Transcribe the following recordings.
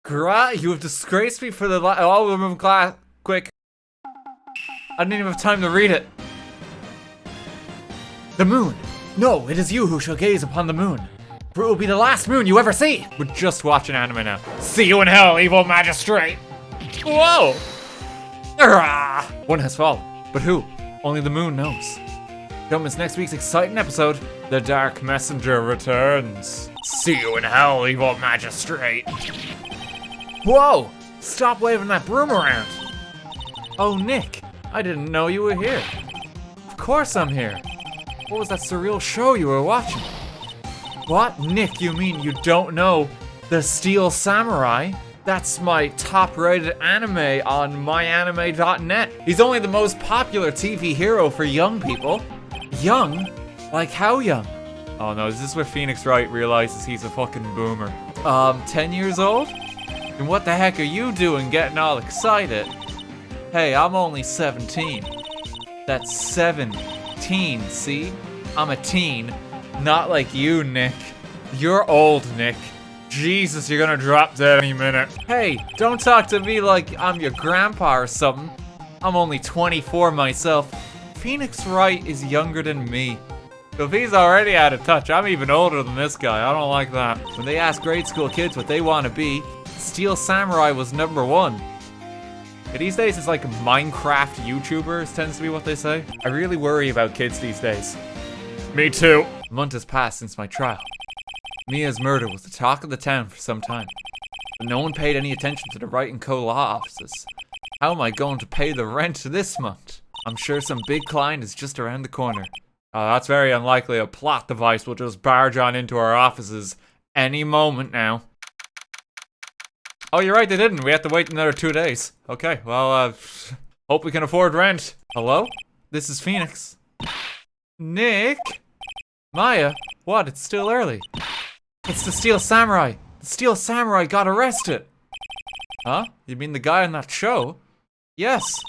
You have disgraced me for the oh, remove class. Quick. I didn't even have time to read it. The moon. No, it is you who shall gaze upon the moon. For it will be the last moon you ever see. We're just watching anime now. See you in hell, evil magistrate. Whoa. One has fallen. But who? Only the moon knows. Don't miss next week's exciting episode. The Dark Messenger returns. See you in hell, evil magistrate. Whoa! Stop waving that broom around. Oh, Nick. I didn't know you were here. Of course I'm here. What was that surreal show you were watching? What? Nick, you mean you don't know The Steel Samurai? That's my top-rated anime on myanime.net. He's only the most popular TV hero for young people. Young? Like how young? Oh no, is this where Phoenix Wright realizes he's a fucking boomer? 10 years old? And what the heck are you doing getting all excited? Hey, I'm only 17. That's 17, see? I'm a teen. Not like you, Nick. You're old, Nick. Jesus, you're gonna drop dead any minute. Hey, don't talk to me like I'm your grandpa or something. I'm only 24 myself. Phoenix Wright is younger than me. So if he's already out of touch, I'm even older than this guy. I don't like that. When they ask grade school kids what they want to be, Steel Samurai was #1. These days, it's like Minecraft YouTubers tends to be what they say. I really worry about kids these days. Me too. A month has passed since my trial. Mia's murder was the talk of the town for some time, but no one paid any attention to the Wright & Co. law offices. How am I going to pay the rent this month? I'm sure some big client is just around the corner. That's very unlikely. A plot device will just barge on into our offices any moment now. Oh, you're right, they didn't. We have to wait another 2 days. Okay, well, hope we can afford rent. Hello? This is Phoenix. Nick? Maya? What? It's still early. It's the Steel Samurai. The Steel Samurai got arrested. Huh? You mean the guy on that show? Yes.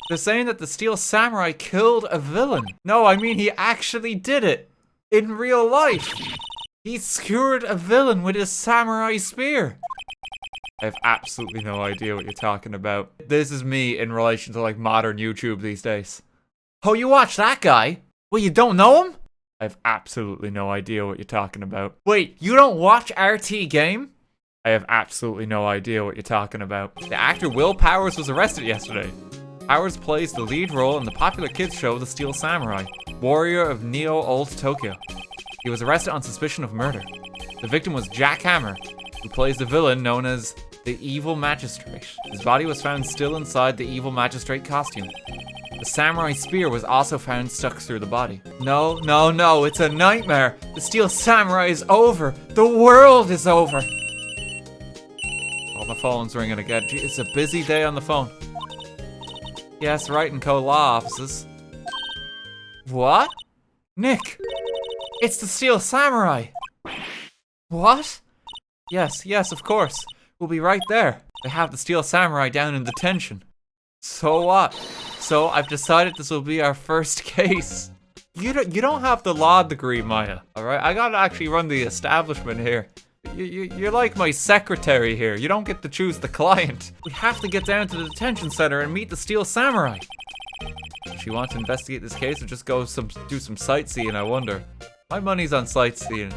They're saying that the Steel Samurai killed a villain. No, I mean he actually did it. In real life. He skewered a villain with his samurai spear. I have absolutely no idea what you're talking about. This is me in relation to like modern YouTube these days. Oh, you watch that guy? Well, you don't know him? I have absolutely no idea what you're talking about. Wait, you don't watch RTGame? I have absolutely no idea what you're talking about. The actor Will Powers was arrested yesterday. Powers plays the lead role in the popular kids show The Steel Samurai, warrior of Neo-Old Tokyo. He was arrested on suspicion of murder. The victim was Jack Hammer, who plays the villain known as the Evil Magistrate. His body was found still inside the Evil Magistrate costume. The samurai spear was also found stuck through the body. No, no, no, it's a nightmare. The Steel Samurai is over. The world is over. Oh, my phone's ringing again. Gee, it's a busy day on the phone. Yes, Wright & Co. law offices. What? Nick, it's the Steel Samurai. What? Yes, yes, of course. We'll be right there. They have the Steel Samurai down in detention. So what? So I've decided this will be our first case. You don't have the law degree, Maya. All right, I gotta actually run the establishment here. You're like my secretary here. You don't get to choose the client. We have to get down to the detention center and meet the Steel Samurai. Does she want to investigate this case or just go do some sightseeing, I wonder? My money's on sightseeing.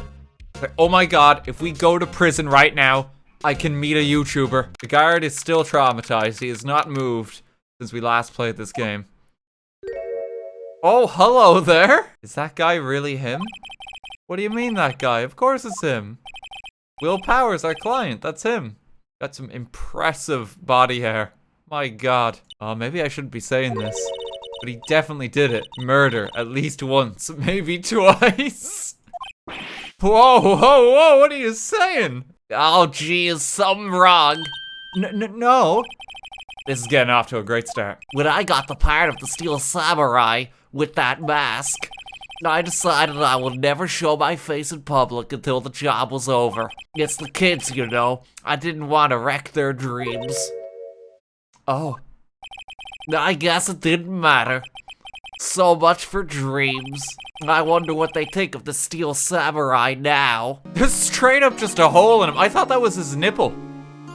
Oh my god, if we go to prison right now, I can meet a YouTuber. The guard is still traumatized. He is not moved since we last played this game. Oh, hello there. Is that guy really him? What do you mean that guy? Of course it's him. Will Powers, our client, that's him. Got some impressive body hair. My god. Oh, maybe I shouldn't be saying this, but he definitely did it. Murder, at least once, maybe twice. Whoa, whoa, whoa, what are you saying? Oh, geez, something wrong. No. This is getting off to a great start. When I got the part of the Steel Samurai with that mask, I decided I would never show my face in public until the job was over. It's the kids, you know. I didn't want to wreck their dreams. Oh. I guess it didn't matter. So much for dreams. I wonder what they think of the Steel Samurai now. There's straight up just a hole in him. I thought that was his nipple.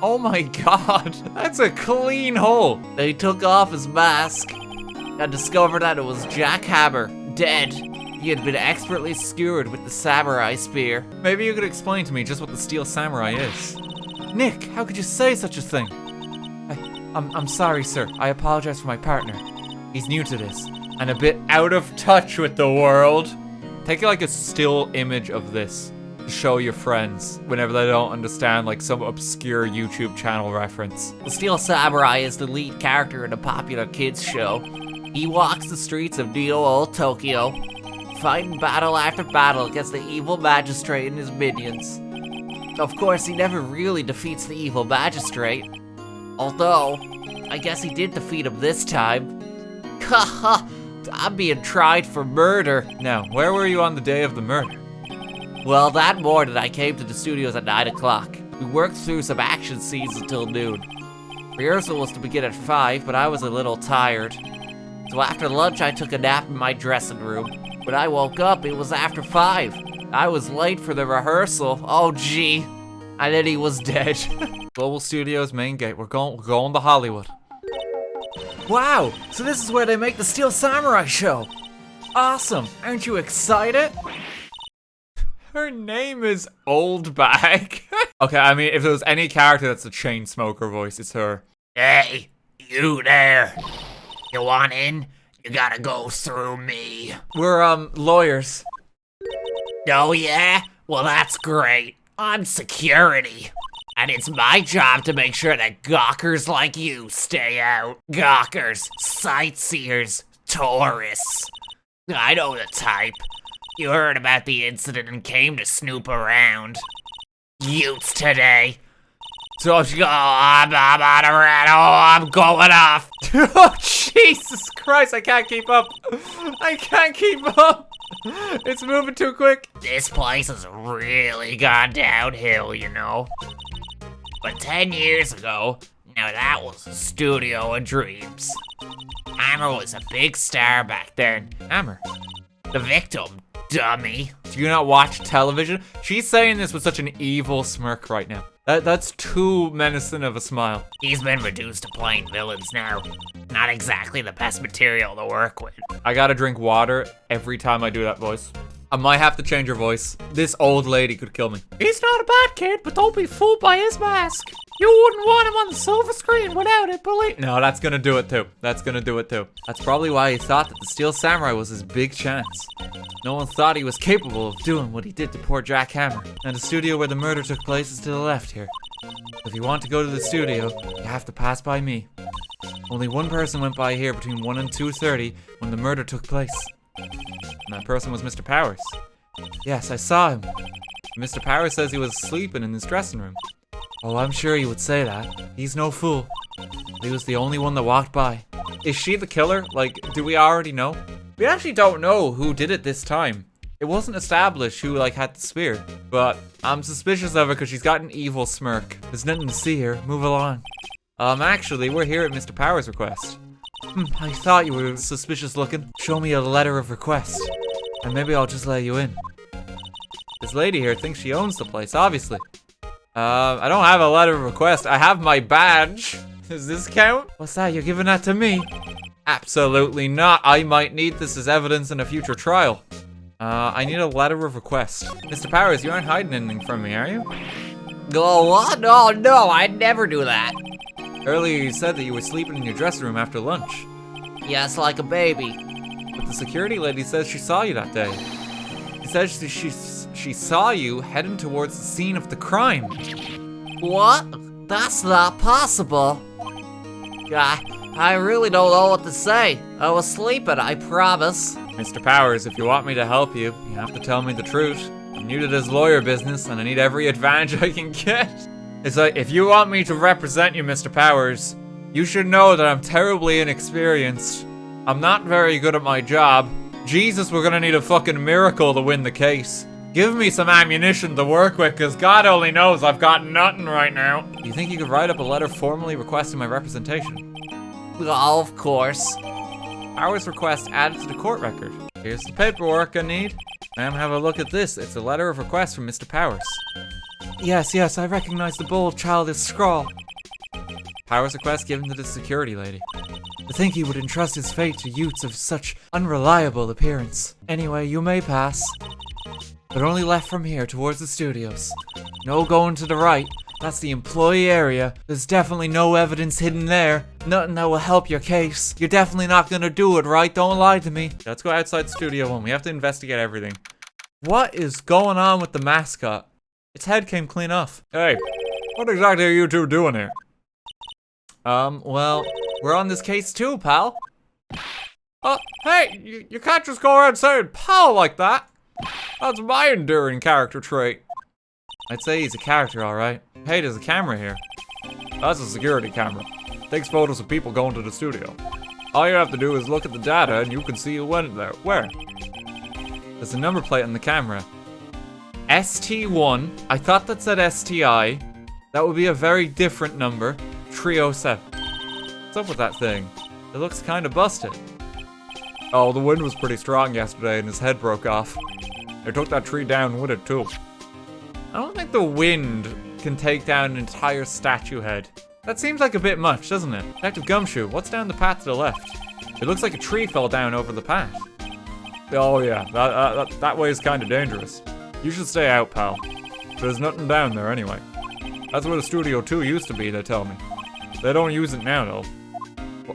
Oh my god, that's a clean hole. They took off his mask and discovered that it was Jack Hammer, dead. He had been expertly skewered with the samurai spear. Maybe you could explain to me just what the Steel Samurai is. Nick, how could you say such a thing? I'm sorry, sir. I apologize for my partner. He's new to this and a bit out of touch with the world. Take like a still image of this to show your friends whenever they don't understand like some obscure YouTube channel reference. The Steel Samurai is the lead character in a popular kids show. He walks the streets of Neo Old Tokyo, fighting battle after battle against the evil magistrate and his minions. Of course, he never really defeats the evil magistrate. Although, I guess he did defeat him this time. Haha, I'm being tried for murder. Now, where were you on the day of the murder? Well, that morning I came to the studios at 9 o'clock. We worked through some action scenes until noon. Rehearsal was to begin at 5, but I was a little tired. So after lunch, I took a nap in my dressing room. When I woke up, it was after 5. I was late for the rehearsal. Oh, gee. And then he was dead. Global Studios main gate. We're going to Hollywood. Wow, so this is where they make the Steel Samurai show. Awesome, aren't you excited? Her name is Old Bag. Okay, I mean, if there was any character that's a chain smoker voice, it's her. Hey, you there. You want in? You gotta go through me. We're, lawyers. Oh, yeah? Well, that's great. I'm security. And it's my job to make sure that gawkers like you stay out. Gawkers, sightseers, tourists. I know the type. You heard about the incident and came to snoop around. Utes today. Don't you go, I'm on a rat. Oh, I'm going off. Oh, Jesus Christ, I can't keep up. I can't keep up. It's moving too quick. This place has really gone downhill, you know. But 10 years ago, now that was a studio of dreams. Hammer was a big star back then. Hammer? The victim, dummy. Do you not watch television? She's saying this with such an evil smirk right now. That's too menacing of a smile. He's been reduced to playing villains now. Not exactly the best material to work with. I gotta drink water every time I do that voice. I might have to change her voice. This old lady could kill me. He's not a bad kid, but don't be fooled by his mask. You wouldn't want him on the silver screen without it, believe. No, that's gonna do it too. That's gonna do it too. That's probably why he thought that the Steel Samurai was his big chance. No one thought he was capable of doing what he did to poor Jack Hammer. And the studio where the murder took place is to the left here. If you want to go to the studio, you have to pass by me. Only one person went by here between 1 and 2:30 when the murder took place. And that person was Mr. Powers. Yes, I saw him. Mr. Powers says he was sleeping in his dressing room. Oh, I'm sure he would say that. He's no fool. He was the only one that walked by. Is she the killer? Like, do we already know? We actually don't know who did it this time. It wasn't established who, like, had the spear. But I'm suspicious of her because she's got an evil smirk. There's nothing to see here. Move along. Actually, we're here at Mr. Powers' request. I thought you were suspicious looking. Show me a letter of request, and maybe I'll just let you in. This lady here thinks she owns the place, obviously. I don't have a letter of request. I have my badge. Does this count? What's that? You're giving that to me? Absolutely not. I might need this as evidence in a future trial. I need a letter of request. Mr. Powers, you aren't hiding anything from me, are you? Oh, what? Oh, no, I'd never do that. Earlier you said that you were sleeping in your dressing room after lunch. Yes, like a baby. But the security lady says she saw you that day. She says she saw you heading towards the scene of the crime. What? That's not possible. I really don't know what to say. I was sleeping, I promise. Mr. Powers, if you want me to help you, you have to tell me the truth. I'm new to this lawyer business and I need every advantage I can get. It's like, if you want me to represent you, Mr. Powers, you should know that I'm terribly inexperienced. I'm not very good at my job. Jesus, we're gonna need a fucking miracle to win the case. Give me some ammunition to work with, cause God only knows I've got nothing right now. Do you think you could write up a letter formally requesting my representation? Oh, of course. Powers request added to the court record. Here's the paperwork I need. Ma'am, have a look at this. It's a letter of request from Mr. Powers. Yes, I recognize the bold, childish scrawl. Powers request given to the security lady. To think he would entrust his fate to youths of such unreliable appearance. Anyway, you may pass. But only left from here towards the studios. No going to the right. That's the employee area. There's definitely no evidence hidden there. Nothing that will help your case. You're definitely not gonna do it, right? Don't lie to me. Let's go outside Studio 1. We have to investigate everything. What is going on with the mascot? Its head came clean off. Hey, what exactly are you two doing here? Well, we're on this case too, pal. Hey, you can't just go around saying pal like that. That's my enduring character trait. I'd say he's a character, alright. Hey, there's a camera here. That's a security camera. Takes photos of people going to the studio. All you have to do is look at the data and you can see who went there. Where? There's a number plate on the camera. ST1. I thought that said STI. That would be a very different number. 307. What's up with that thing? It looks kind of busted. Oh, the wind was pretty strong yesterday and his head broke off. They took that tree down with it too. I don't think the wind can take down an entire statue head. That seems like a bit much, doesn't it? Detective Gumshoe, what's down the path to the left? It looks like a tree fell down over the path. Oh yeah, that way is kind of dangerous. You should stay out, pal. There's nothing down there anyway. That's where the Studio 2 used to be, they tell me. They don't use it now, though.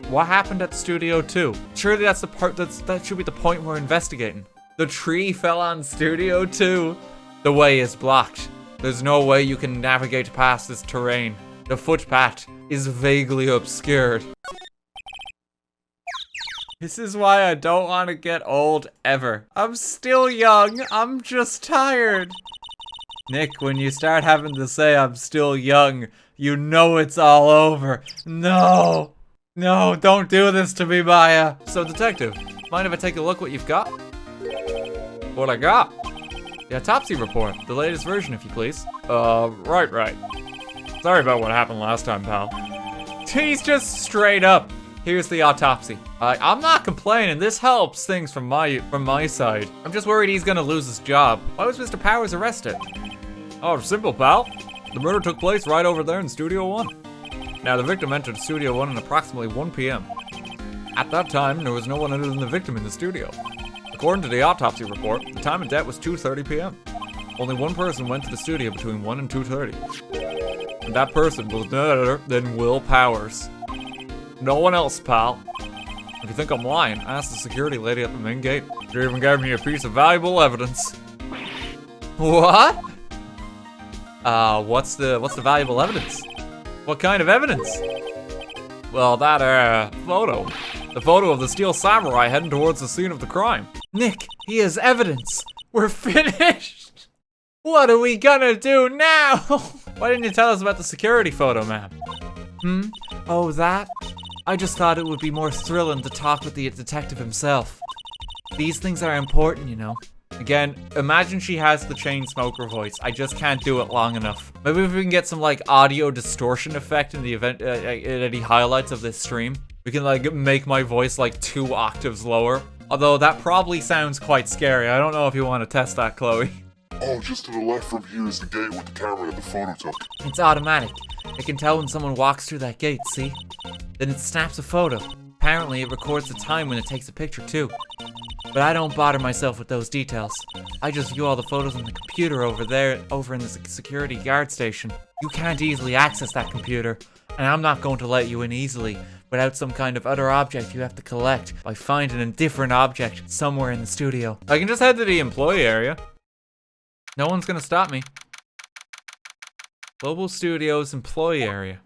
What happened at Studio 2? Surely that's the part that should be the point we're investigating. The tree fell on Studio 2. The way is blocked. There's no way you can navigate past this terrain. The footpath is vaguely obscured. This is why I don't want to get old ever. I'm still young. I'm just tired. Nick, when you start having to say I'm still young, you know it's all over. No, don't do this to me, Maya. So, detective, mind if I take a look what you've got? What I got? The autopsy report, the latest version, if you please. Right. Sorry about what happened last time, pal. He's just straight up. Here's the autopsy. I'm not complaining. This helps things from my side. I'm just worried he's gonna lose his job. Why was Mr. Powers arrested? Oh, simple, pal. The murder took place right over there in Studio 1. Now, the victim entered Studio 1 at approximately 1 p.m. At that time, there was no one other than the victim in the studio. According to the autopsy report, the time of death was 2:30 p.m. Only one person went to the studio between 1 and 2:30. And that person was none other than Will Powers. No one else, pal. If you think I'm lying, ask the security lady at the main gate. She even gave me a piece of valuable evidence. What? What's the valuable evidence? What kind of evidence? Well, that, photo. The photo of the Steel Samurai heading towards the scene of the crime. Nick, he has evidence. We're finished. What are we gonna do now? Why didn't you tell us about the security photo, ma'am? Oh, that? I just thought it would be more thrilling to talk with the detective himself. These things are important, you know. Again, imagine she has the chain smoker voice. I just can't do it long enough. Maybe if we can get some like audio distortion effect in the event, any highlights of this stream. We can like make my voice like 2 octaves lower. Although that probably sounds quite scary. I don't know if you want to test that, Chloe. Oh, just to the left from here is the gate with the camera that the photo took. It's automatic. It can tell when someone walks through that gate, see? Then it snaps a photo. Apparently it records the time when it takes a picture too. But I don't bother myself with those details. I just view all the photos on the computer over in the security guard station. You can't easily access that computer, and I'm not going to let you in easily without some kind of other object you have to collect by finding a different object somewhere in the studio. I can just head to the employee area. No one's gonna stop me. Global Studios employee area.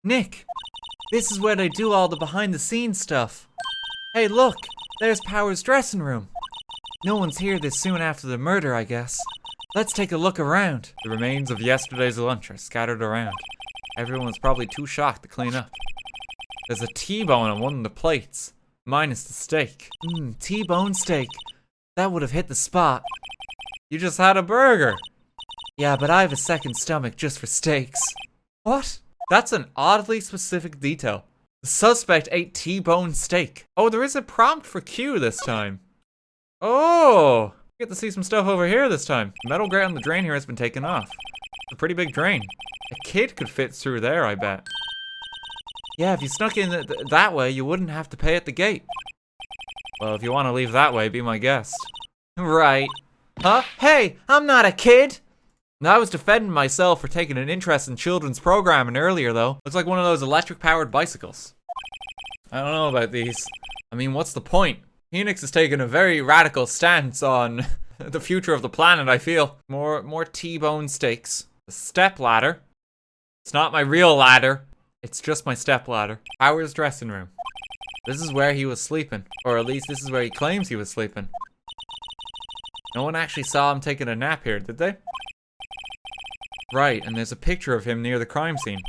Nick, this is where they do all the behind the scenes stuff. Hey, look, there's Power's dressing room. No one's here this soon after the murder, I guess. Let's take a look around. The remains of yesterday's lunch are scattered around. Everyone's probably too shocked to clean up. There's a T-bone on one of the plates, minus the steak. T-bone steak. That would have hit the spot. You just had a burger. Yeah, but I have a second stomach just for steaks. What? That's an oddly specific detail. The suspect ate T-bone steak. Oh, there is a prompt for Q this time. Oh, Get to see some stuff over here this time. The metal grate on the drain here has been taken off. It's a pretty big drain. A kid could fit through there, I bet. Yeah, if you snuck in that way, you wouldn't have to pay at the gate. Well, if you want to leave that way, be my guest. Right. Huh? Hey, I'm not a kid! I was defending myself for taking an interest in children's programming earlier, though. Looks like one of those electric-powered bicycles. I don't know about these. I mean, what's the point? Phoenix has taken a very radical stance on the future of the planet, I feel. More T-bone steaks. A step ladder. It's not my real ladder. It's just my step ladder. Powers' dressing room. This is where he was sleeping. Or at least this is where he claims he was sleeping. No one actually saw him taking a nap here, did they? Right, and there's a picture of him near the crime scene.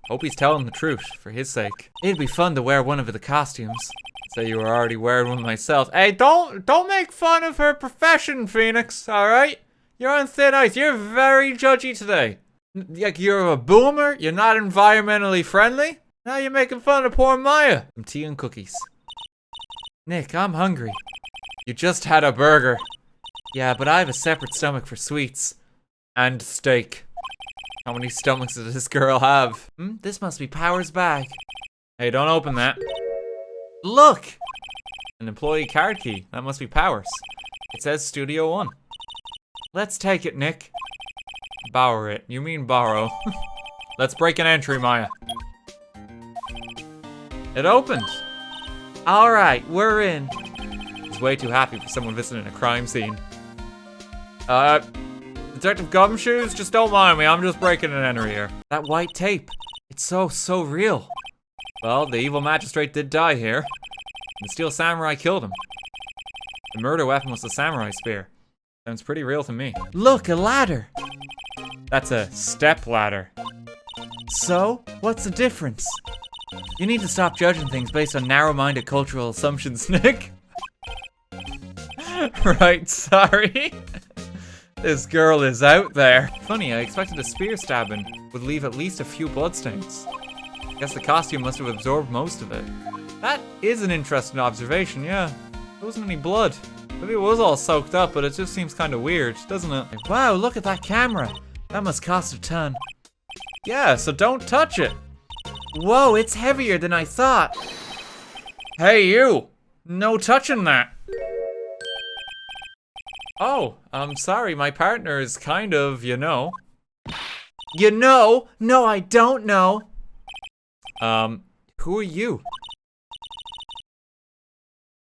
Hope he's telling the truth, for his sake. It'd be fun to wear one of the costumes. Say you were already wearing one myself. Hey, don't make fun of her profession, Phoenix, alright? You're on thin ice. You're very judgy today. Like, you're a boomer, you're not environmentally friendly. Now you're making fun of poor Maya. Some tea and cookies. Nick, I'm hungry. You just had a burger. Yeah, but I have a separate stomach for sweets. And steak. How many stomachs does this girl have? This must be Power's bag. Hey, don't open that. Look! An employee card key. That must be Power's. It says Studio 1. Let's take it, Nick. Borrow it. You mean borrow. Let's break an entry, Maya. It opened. Alright, we're in. He's way too happy for someone visiting a crime scene. Detective Gumshoes, just don't mind me, I'm just breaking an entry here. That white tape, it's so real. Well, the evil magistrate did die here. The steel samurai killed him. The murder weapon was the samurai spear. Sounds pretty real to me. Look, a ladder! That's a step ladder. So, what's the difference? You need to stop judging things based on narrow-minded cultural assumptions, Nick. Right, sorry. This girl is out there. Funny, I expected a spear stabbing would leave at least a few bloodstains. Guess the costume must have absorbed most of it. That is an interesting observation, yeah. There wasn't any blood. Maybe it was all soaked up, but it just seems kind of weird, doesn't it? Wow, look at that camera. That must cost a ton. Yeah, so don't touch it. Whoa, it's heavier than I thought. Hey, you. No touching that. Oh, I'm sorry, my partner is kind of, you know. You know? No, I don't know. Who are you?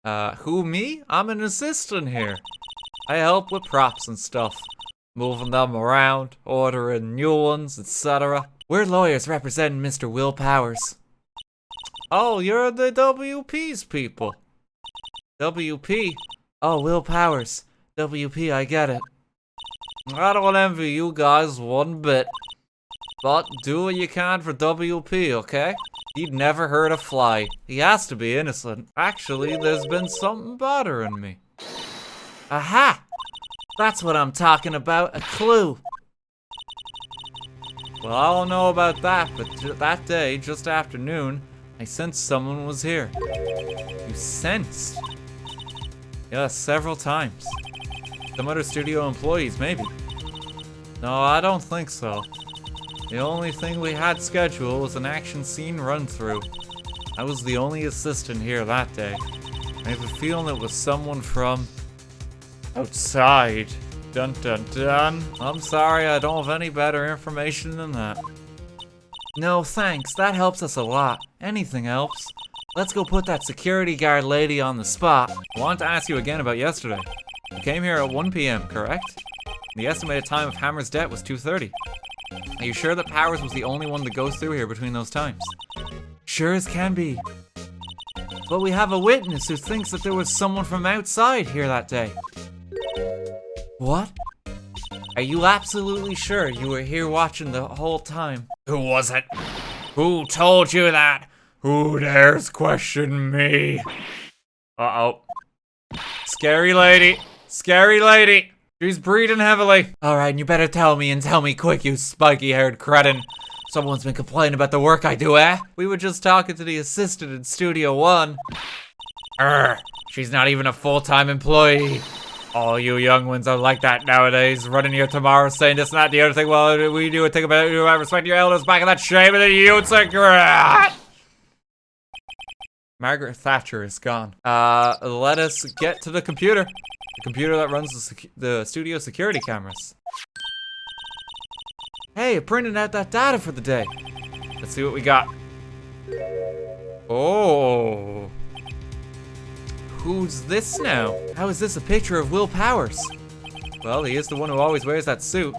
Who, me? I'm an assistant here. I help with props and stuff. Moving them around, ordering new ones, etc. We're lawyers representing Mr. Will Powers. Oh, you're the WP's people. WP? Oh, Will Powers. WP, I get it. I don't envy you guys one bit. But do what you can for WP, okay? He'd never hurt a fly. He has to be innocent. Actually, there's been something bothering me. Aha! That's what I'm talking about, a clue. Well, I don't know about that, but that day, just after noon, I sensed someone was here. You sensed? Yeah, several times. Some other studio employees, maybe. No, I don't think so. The only thing we had scheduled was an action scene run-through. I was the only assistant here that day. I have a feeling it was someone from outside. Dun dun dun. I'm sorry, I don't have any better information than that. No, thanks. That helps us a lot. Anything helps. Let's go put that security guard lady on the spot. I wanted to ask you again about yesterday. You came here at 1 p.m., correct? The estimated time of Hammer's death was 2:30. Are you sure that Powers was the only one that goes through here between those times? Sure as can be. But we have a witness who thinks that there was someone from outside here that day. What? Are you absolutely sure you were here watching the whole time? Who was it? Who told you that? Who dares question me? Uh-oh. Scary lady. Scary lady. She's breathing heavily. Alright, you better tell me and tell me quick, you spiky-haired cretin. Someone's been complaining about the work I do, eh? We were just talking to the assistant in Studio 1. She's not even a full-time employee. All you young ones are like that nowadays, running here tomorrow saying this and that, the other thing. Well, we do a thing about it, you respect your elders, back in that shame of the youths and Margaret Thatcher is gone. Let us get to the computer. The computer that runs the studio security cameras. Hey, it printed out that data for the day. Let's see what we got. Oh. Who's this now? How is this a picture of Will Powers? Well, he is the one who always wears that suit.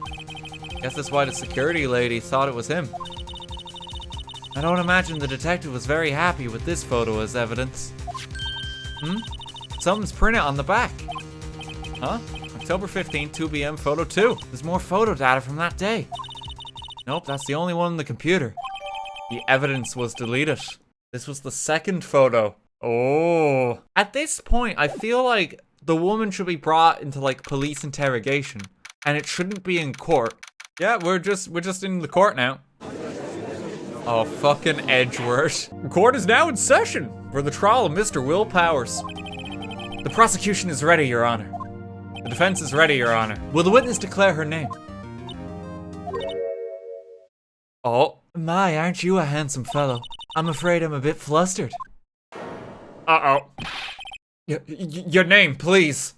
Guess that's why the security lady thought it was him. I don't imagine the detective was very happy with this photo as evidence. Something's printed on the back. Huh? October 15th, 2 p.m. photo 2. There's more photo data from that day. Nope, that's the only one in the computer. The evidence was deleted. This was the second photo. Oh. At this point, I feel like the woman should be brought into like police interrogation, and it shouldn't be in court. Yeah, we're just in the court now. Oh, fucking Edgeworth. Court is now in session for the trial of Mr. Will Powers. The prosecution is ready, Your Honor. The defense is ready, Your Honor. Will the witness declare her name? Oh. My, aren't you a handsome fellow? I'm afraid I'm a bit flustered. Uh-oh. Your name, please.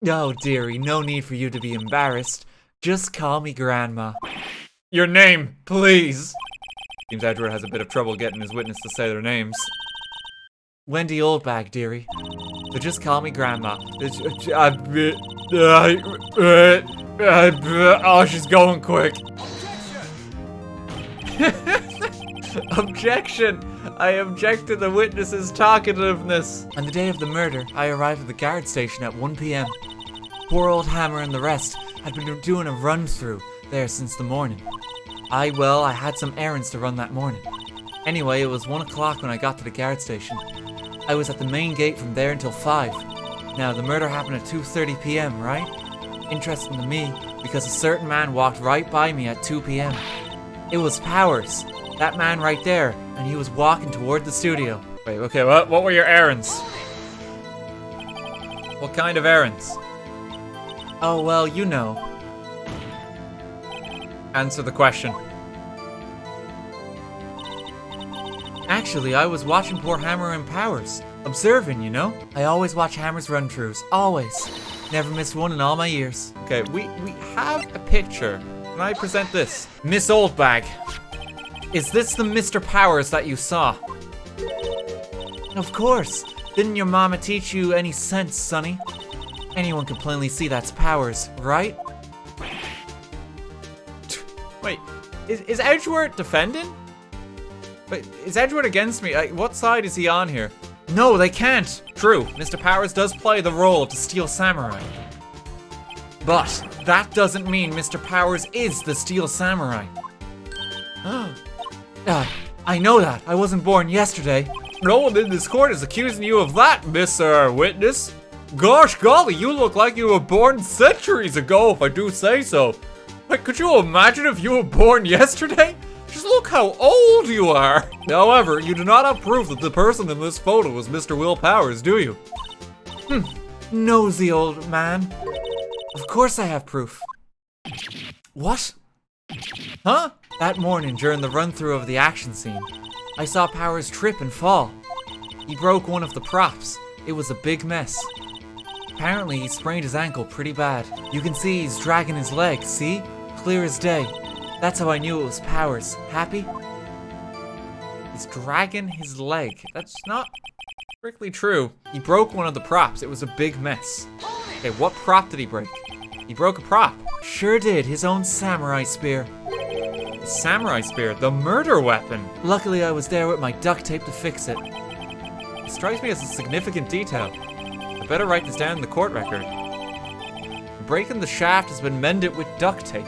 Oh, dearie, no need for you to be embarrassed. Just call me Grandma. Your name, please. Seems Edward has a bit of trouble getting his witness to say their names. Wendy Oldbag, dearie. So just call me Grandma. Oh, she's going quick. Objection! I object to the witness's talkativeness. On the day of the murder, I arrived at the guard station at 1 p.m. Poor old Hammer and the rest had been doing a run-through there since the morning. I had some errands to run that morning. Anyway, it was 1 o'clock when I got to the guard station. I was at the main gate from there until 5. Now, the murder happened at 2:30 p.m., right? Interesting to me, because a certain man walked right by me at 2 p.m. It was Powers. That man right there, and he was walking toward the studio. Wait, okay, what were your errands? What kind of errands? Oh, well, you know. Answer the question. Actually, I was watching poor Hammer and Powers. Observing, you know? I always watch Hammer's run-throughs. Always. Never missed one in all my years. Okay, we have a picture. Can I present this? Miss Oldbag. Is this the Mr. Powers that you saw? Of course. Didn't your mama teach you any sense, Sonny? Anyone can plainly see that's Powers, right? Wait, is Edgeworth defending? Wait, is Edgeworth against me? What side is he on here? No, they can't. True, Mr. Powers does play the role of the Steel Samurai. But that doesn't mean Mr. Powers is the Steel Samurai. I know that. I wasn't born yesterday. No one in this court is accusing you of that, Mr. Witness. Gosh golly, you look like you were born centuries ago, if I do say so. Like, could you imagine if you were born yesterday? Just look how old you are. However, you do not have proof that the person in this photo is Mr. Will Powers, do you? Nosy old man. Of course I have proof. What? Huh? That morning, during the run-through of the action scene, I saw Powers trip and fall. He broke one of the props. It was a big mess. Apparently, he sprained his ankle pretty bad. You can see he's dragging his leg, see? Clear as day. That's how I knew it was Powers. Happy? He's dragging his leg. That's not strictly true. He broke one of the props. It was a big mess. Okay, what prop did he break? He broke a prop. Sure did. His own samurai spear. The samurai spear? The murder weapon? Luckily, I was there with my duct tape to fix it. It strikes me as a significant detail. I better write this down in the court record. Breaking the shaft has been mended with duct tape.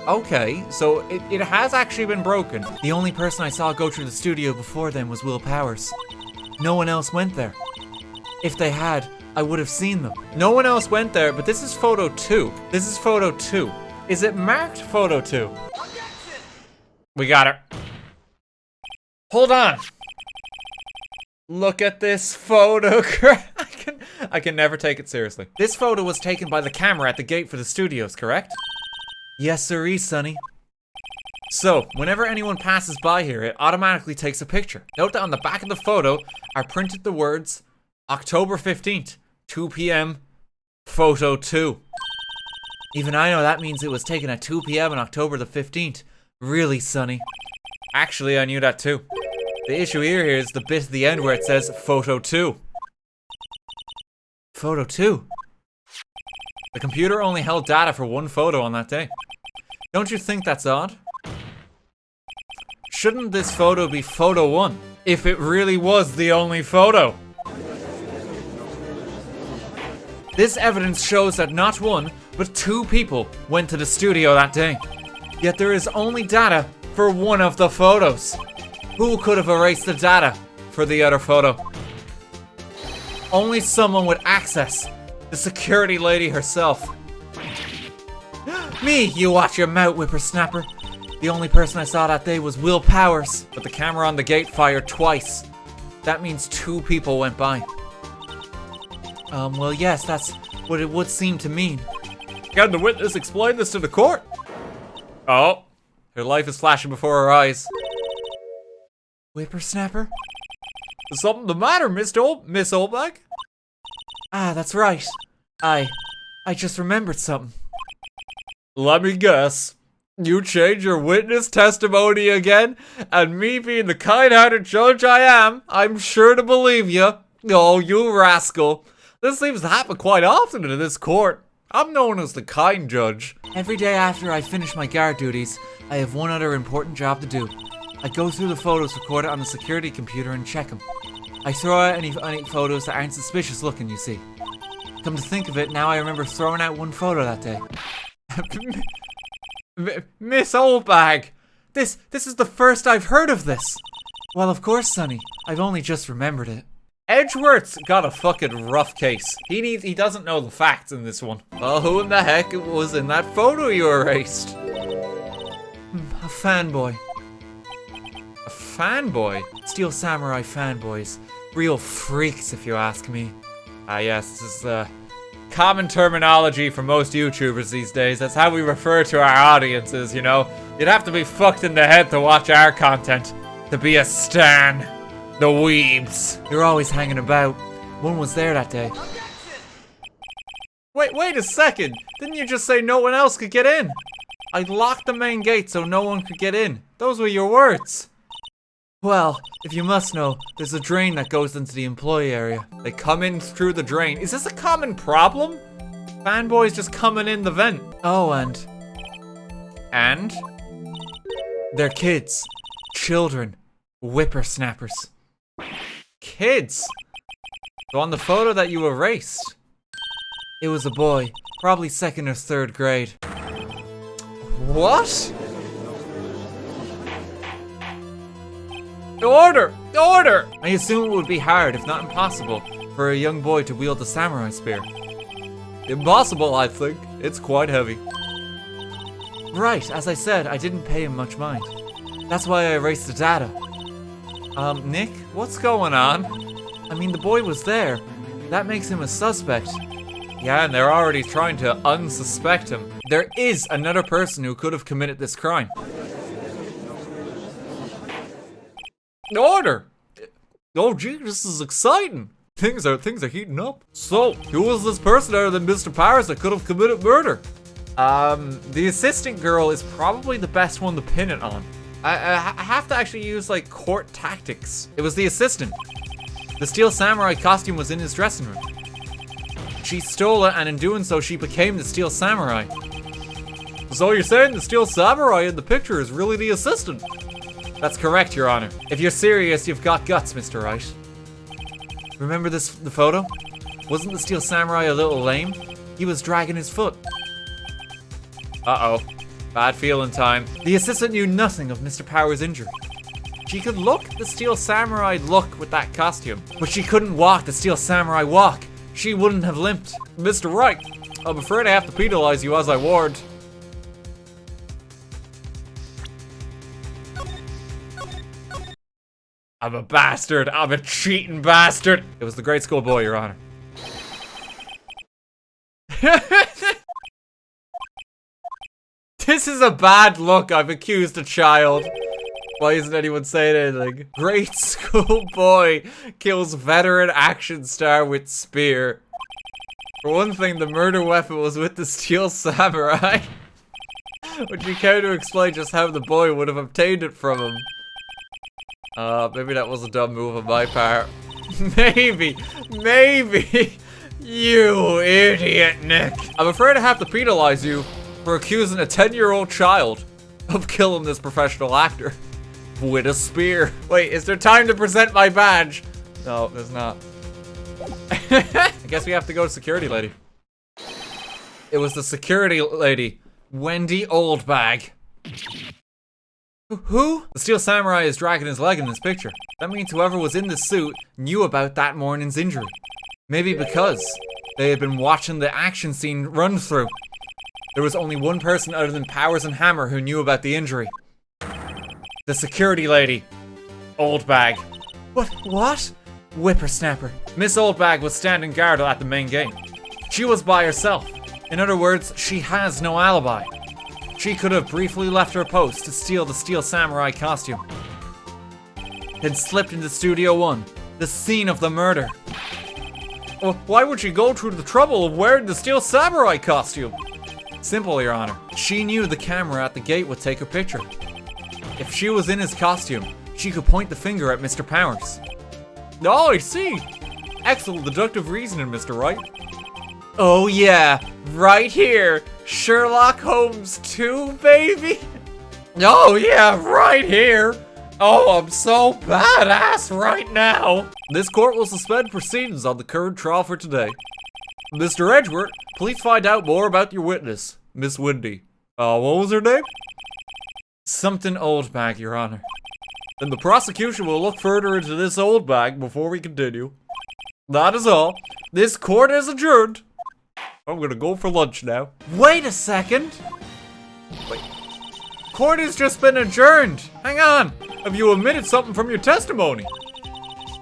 Okay, so it has actually been broken. The only person I saw go through the studio before then was Will Powers. No one else went there. If they had, I would have seen them. No one else went there, but this is photo 2. This is photo 2. Is it marked photo 2? We got it. Hold on. Look at this photograph. I can never take it seriously. This photo was taken by the camera at the gate for the studios, correct? Yes, sirree, Sonny. So, whenever anyone passes by here, it automatically takes a picture. Note that on the back of the photo are printed the words October 15th, 2 p.m. Photo 2. Even I know that means it was taken at 2 p.m. on October the 15th. Really, Sonny? Actually, I knew that too. The issue here is the bit at the end where it says Photo 2. Photo 2? The computer only held data for one photo on that day. Don't you think that's odd? Shouldn't this photo be Photo 1, if it really was the only photo? This evidence shows that not one, but 2 people went to the studio that day. Yet there is only data for one of the photos. Who could have erased the data for the other photo? Only someone with access. The security lady herself. Me, you watch your mouth, whippersnapper. The only person I saw that day was Will Powers, but the camera on the gate fired twice. That means 2 people went by. Well, yes, that's what it would seem to mean. Can the witness explain this to the court? Oh, her life is flashing before her eyes. Whippersnapper? Is something the matter, Miss Oldbag? Ah, that's right. I just remembered something. Let me guess. You changed your witness testimony again? And me being the kind-hearted judge I am, I'm sure to believe you. Oh, you rascal. This seems to happen quite often in this court. I'm known as the kind judge. Every day after I finish my guard duties, I have one other important job to do. I go through the photos recorded on the security computer and check them. I throw out any photos that aren't suspicious looking, you see. Come to think of it, now I remember throwing out one photo that day. Miss Oldbag! This is the first I've heard of this! Well, of course, Sonny. I've only just remembered it. Edgeworth's got a fucking rough case. He doesn't know the facts in this one. Well, who in the heck was in that photo you erased? A fanboy. A fanboy? Steel Samurai fanboys. Real freaks, if you ask me. Ah, yes, this is common terminology for most YouTubers these days. That's how we refer to our audiences, you know? You'd have to be fucked in the head to watch our content. To be a stan. The weebs. You're always hanging about. One was there that day. Wait a second. Didn't you just say no one else could get in? I locked the main gate so no one could get in. Those were your words. Well, if you must know, there's a drain that goes into the employee area. They come in through the drain. Is this a common problem? Fanboys just coming in the vent. Oh, and? They're kids. Children. Whippersnappers. Kids? So on the photo that you erased, it was a boy. Probably 2nd or 3rd grade. What? Order! Order! I assume it would be hard, if not impossible, for a young boy to wield a samurai spear. Impossible, I think. It's quite heavy. Right, as I said, I didn't pay him much mind. That's why I erased the data. Nick, what's going on? I mean, the boy was there. That makes him a suspect. Yeah, and they're already trying to unsuspect him. There is another person who could have committed this crime. Order! Oh gee, this is exciting. Things are heating up. So, who was this person other than Mr. Powers that could have committed murder? The assistant girl is probably the best one to pin it on. I have to actually use, like, court tactics. It was the assistant. The Steel Samurai costume was in his dressing room. She stole it, and in doing so, she became the Steel Samurai. So you're saying the Steel Samurai in the picture is really the assistant? That's correct, Your Honor. If you're serious, you've got guts, Mr. Wright. Remember the photo? Wasn't the Steel Samurai a little lame? He was dragging his foot. Uh-oh. Bad feeling time. The assistant knew nothing of Mr. Powers' injury. She could look the Steel Samurai look with that costume, but she couldn't walk the Steel Samurai walk. She wouldn't have limped. Mr. Wright, I'm afraid I have to penalize you as I warned. I'm a bastard. I'm a cheating bastard. It was the grade school boy, Your Honor. This is a bad look. I've accused a child. Why isn't anyone saying anything? Great school boy kills veteran action star with spear. For one thing, the murder weapon was with the steel samurai. Would you care to explain just how the boy would have obtained it from him? Maybe that was a dumb move on my part. Maybe. You idiot, Nick. I'm afraid I have to penalize you for accusing a 10-year-old child of killing this professional actor with a spear. Wait, is there time to present my badge? No, there's not. I guess we have to go to security lady. It was the security lady, Wendy Oldbag. Who? The steel samurai is dragging his leg in this picture. That means whoever was in the suit knew about that morning's injury. Maybe because they had been watching the action scene run through. There was only one person other than Powers and Hammer who knew about the injury. The security lady, Oldbag. What? Whippersnapper. Miss Oldbag was standing guard at the main gate. She was by herself. In other words, she has no alibi. She could have briefly left her post to steal the steel samurai costume. Then slipped into Studio 1, the scene of the murder. Well, why would she go through the trouble of wearing the steel samurai costume? Simple, Your Honor. She knew the camera at the gate would take a picture. If she was in his costume, she could point the finger at Mr. Powers. Oh, I see. Excellent deductive reasoning, Mr. Wright. Oh yeah, right here. Sherlock Holmes 2, baby. Oh yeah, right here. Oh, I'm so badass right now. This court will suspend proceedings on the current trial for today. Mr. Edgeworth, please find out more about your witness, Miss Wendy. What was her name? Something Oldbag, Your Honor. Then the prosecution will look further into this Oldbag before we continue. That is all. This court is adjourned. I'm gonna go for lunch now. Wait a second. Wait. Court has just been adjourned. Hang on. Have you omitted something from your testimony?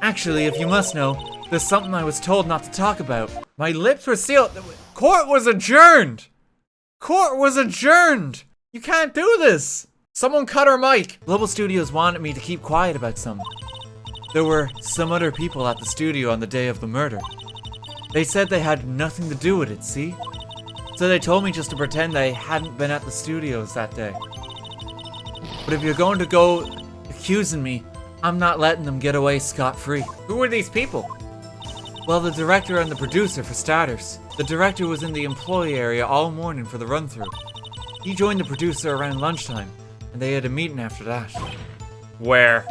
Actually, if you must know, there's something I was told not to talk about. My lips were sealed. Court was adjourned. Court was adjourned. You can't do this. Someone cut her mic. Global Studios wanted me to keep quiet about something. There were some other people at the studio on the day of the murder. They said they had nothing to do with it, see? So they told me just to pretend they hadn't been at the studios that day. But if you're going to go accusing me, I'm not letting them get away scot-free. Who are these people? Well, the director and the producer, for starters. The director was in the employee area all morning for the run-through. He joined the producer around lunchtime, and they had a meeting after that. Where?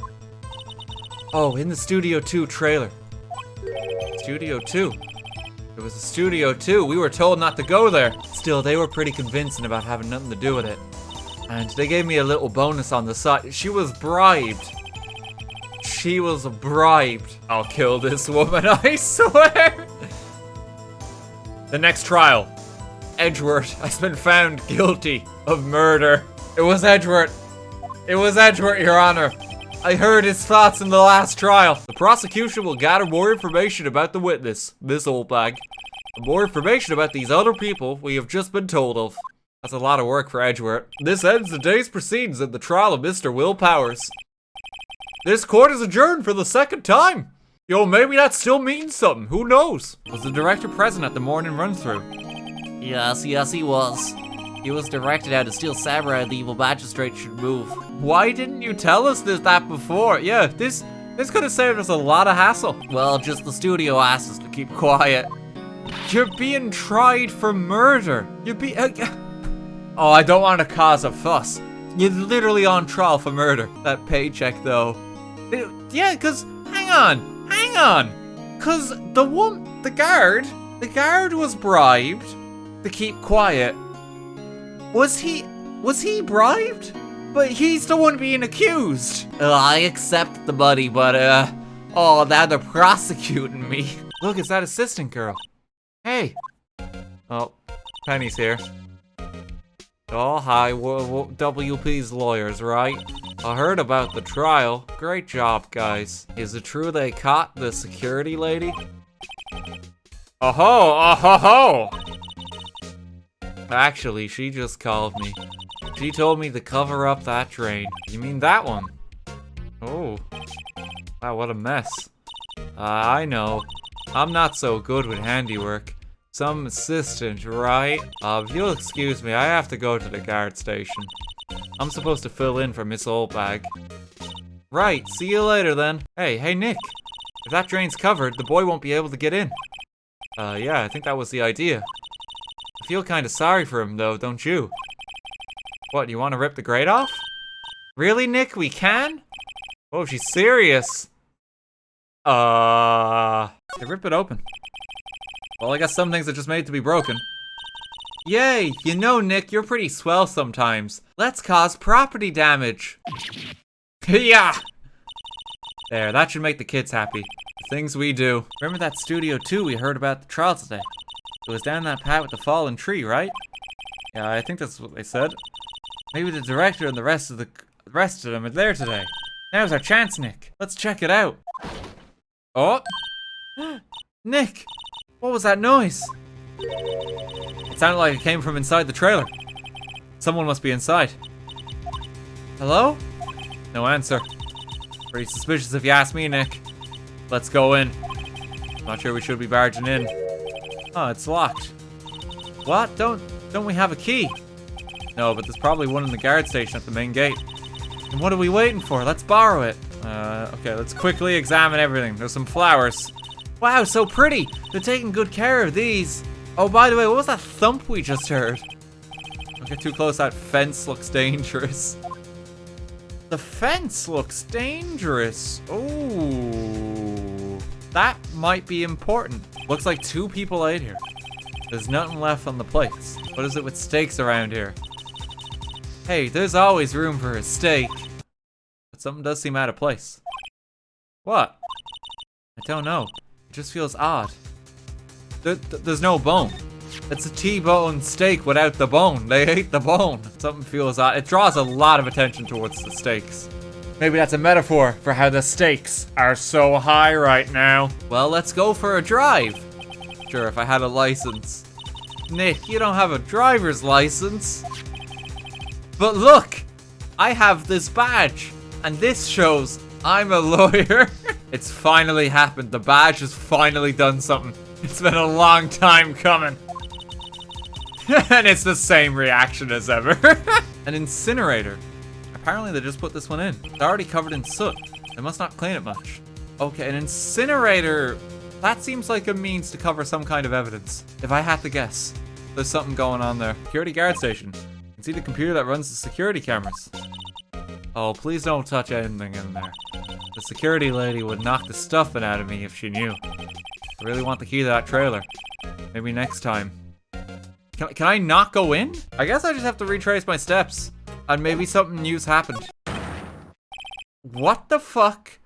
Oh, in the Studio 2 trailer. Studio 2? It was a Studio 2. We were told not to go there. Still, they were pretty convincing about having nothing to do with it. And they gave me a little bonus on the side. She was bribed. She was bribed. I'll kill this woman, I swear. The next trial. Edgeworth has been found guilty of murder. It was Edgeworth. It was Edgeworth, Your Honor. I heard his thoughts in the last trial. The prosecution will gather more information about the witness, Miss Oldbag. And more information about these other people we have just been told of. That's a lot of work for Edgeworth. This ends the day's proceedings at the trial of Mr. Will Powers. This court is adjourned for the second time. Yo, maybe that still means something. Who knows? Was the director present at the morning run-through? Yes, he was. He was directed how to steal samurai and the evil magistrate should move. Why didn't you tell us that before? Yeah, this could have saved us a lot of hassle. Well, just the studio asked us to keep quiet. You're being tried for murder. Oh, I don't want to cause a fuss. You're literally on trial for murder. That paycheck, though. Yeah, cause hang on. Cause the guard was bribed to keep quiet. Was he bribed? But he's the one being accused. I accept the money, but oh, now they're prosecuting me. Look, it's that assistant girl. Hey. Oh, Penny's here. Oh, hi, WP's lawyers, right? I heard about the trial. Great job, guys. Is it true they caught the security lady? Oh-ho! Actually, she just called me. She told me to cover up that drain. You mean that one? Oh. Wow, what a mess. I know. I'm not so good with handiwork. Some assistant, right? If you'll excuse me, I have to go to the guard station. I'm supposed to fill in for Miss Oldbag. Right, see you later then. Hey, Nick. If that drain's covered, the boy won't be able to get in. Yeah, I think that was the idea. I feel kinda sorry for him though, don't you? What, you wanna rip the grate off? Really, Nick, we can? Oh, she's serious. They rip it open. Well, I guess some things are just made to be broken. Yay! You know, Nick, you're pretty swell sometimes. Let's cause property damage. Yeah! There, that should make the kids happy. The things we do. Remember that Studio 2 we heard about the trial today? It was down that path with the fallen tree, right? Yeah, I think that's what they said. Maybe the director and the rest of them are there today. Now's our chance, Nick. Let's check it out. Oh! Nick! What was that noise? It sounded like it came from inside the trailer. Someone must be inside. Hello? No answer. Pretty suspicious if you ask me, Nick. Let's go in. Not sure we should be barging in. Oh, it's locked. What? Don't we have a key? No, but there's probably one in the guard station at the main gate. And what are we waiting for? Let's borrow it. Okay, let's quickly examine everything. There's some flowers. Wow, so pretty! They're taking good care of these. Oh, by the way, what was that thump we just heard? Don't get too close, that fence looks dangerous. The fence looks dangerous. Oh, that might be important. Looks like 2 people ate here. There's nothing left on the plates. What is it with steaks around here? Hey, there's always room for a steak. But something does seem out of place. What? I don't know. It just feels odd. There's no bone. It's a T-bone steak without the bone. They ate the bone. Something feels odd. It draws a lot of attention towards the steaks. Maybe that's a metaphor for how the stakes are so high right now. Well, let's go for a drive. Sure, if I had a license. Nick, you don't have a driver's license. But look, I have this badge, and this shows I'm a lawyer. It's finally happened. The badge has finally done something. It's been a long time coming. And it's the same reaction as ever. An incinerator. Apparently they just put this one in. It's already covered in soot. They must not clean it much. Okay, an incinerator. That seems like a means to cover some kind of evidence. If I had to guess. There's something going on there. Security guard station. You can see the computer that runs the security cameras. Oh, please don't touch anything in there. The security lady would knock the stuffing out of me if she knew. I really want the key to that trailer. Maybe next time. Can I not go in? I guess I just have to retrace my steps. And maybe something new's happened. What the fuck?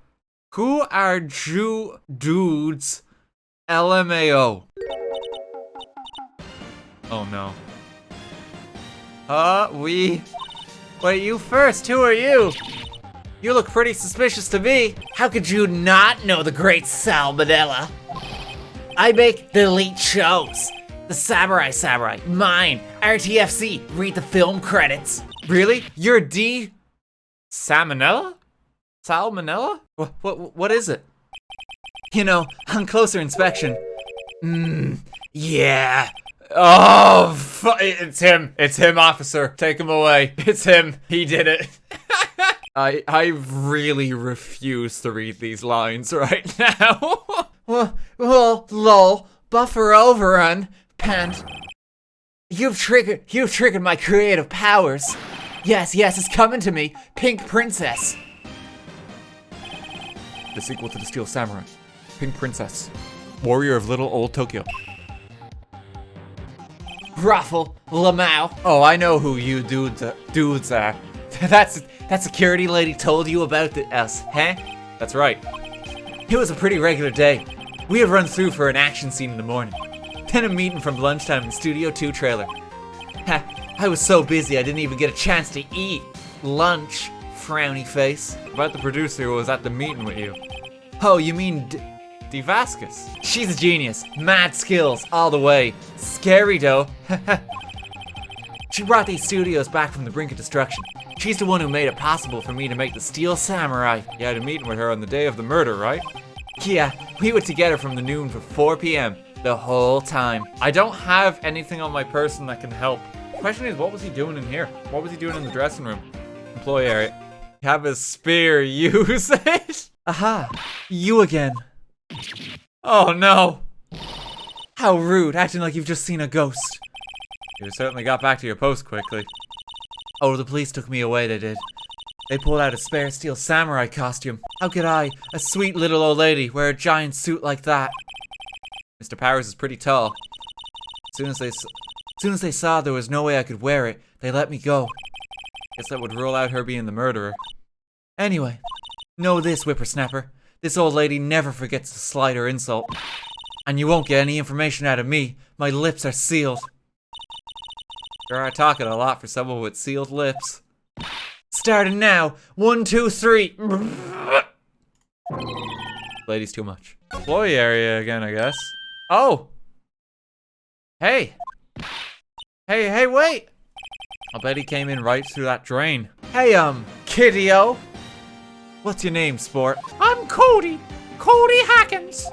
Who are dudes LMAO? Oh no. Wait, you first. Who are you? You look pretty suspicious to me. How could you not know the great Salmonella? I make the elite shows. The Samurai, mine, RTFC, read the film credits. Really? You're D? Salmonella? Salmonella? What is it? You know, on closer inspection. Yeah. Oh, it's him. It's him, officer. Take him away. It's him. He did it. I really refuse to read these lines right now. well, lol, buffer overrun, pant. You've triggered my creative powers. Yes, it's coming to me, Pink Princess. The sequel to the Steel Samurai. Pink Princess. Warrior of Little Old Tokyo. Ruffle, Lamau. Oh, I know who you dudes are. That security lady told you about us, huh? That's right. It was a pretty regular day. We had run through for an action scene in the morning. Then a meeting from lunchtime in Studio 2 trailer. I was so busy I didn't even get a chance to eat lunch, frowny face. About the producer who was at the meeting with you. Oh, you mean Vasquez. She's a genius. Mad skills all the way. Scary though. She brought these studios back from the brink of destruction. She's the one who made it possible for me to make the Steel Samurai. You had a meeting with her on the day of the murder, right? Yeah, we were together from the noon to 4 p.m. the whole time. I don't have anything on my person that can help. The question is, what was he doing in here? What was he doing in the dressing room? Employee area. Have a spear, use it. Aha, you again. Oh no. How rude, acting like you've just seen a ghost. You certainly got back to your post quickly. Oh, the police took me away, they did. They pulled out a spare Steel Samurai costume. How could I, a sweet little old lady, wear a giant suit like that? Mr. Powers is pretty tall. As soon as they saw there was no way I could wear it, they let me go. Guess that would rule out her being the murderer. Anyway, know this, whippersnapper. This old lady never forgets a slight or insult. And you won't get any information out of me. My lips are sealed. Sure are talking a lot for someone with sealed lips. Starting now. 1, 2, 3. Lady's too much. Employee area again, I guess. Oh! Hey! Hey, wait! I'll bet he came in right through that drain. Hey, Kiddio! What's your name, sport? I'm Cody. Cody Hackins.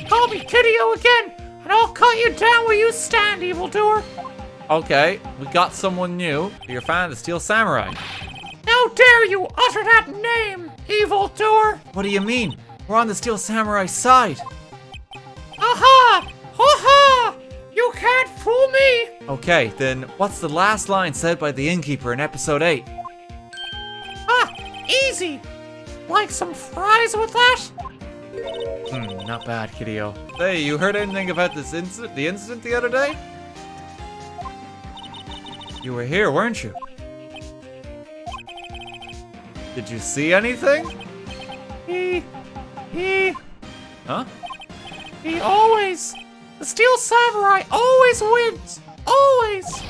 Call me Kiddio again, and I'll cut you down where you stand, evildoer. Okay, we got someone new. You're a fan of the Steel Samurai. How dare you utter that name, evildoer? What do you mean? We're on the Steel Samurai side. Aha! Ha-ha! You can't fool me! Okay, then what's the last line said by the innkeeper in episode 8? Ah, easy. Like some fries with that? Not bad, Kiddio. Hey, you heard anything about the incident the other day? You were here, weren't you? Did you see anything? Huh? He always... The Steel Samurai always wins! Always!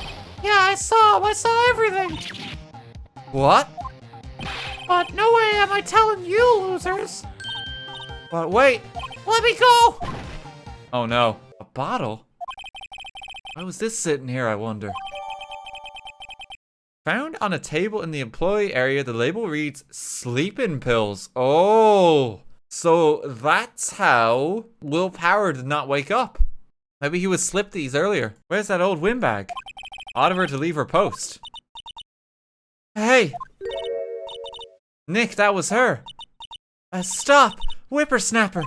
Yeah, I saw him. I saw everything. What? But no way am I telling you, losers. But wait. Let me go! Oh no. A bottle? Why was this sitting here, I wonder? Found on a table in the employee area, the label reads sleeping pills. Oh. So that's how Will Power did not wake up. Maybe he was slipped these earlier. Where's that old windbag? Odd of her to leave her post. Hey! Nick, that was her. Stop! Whippersnapper!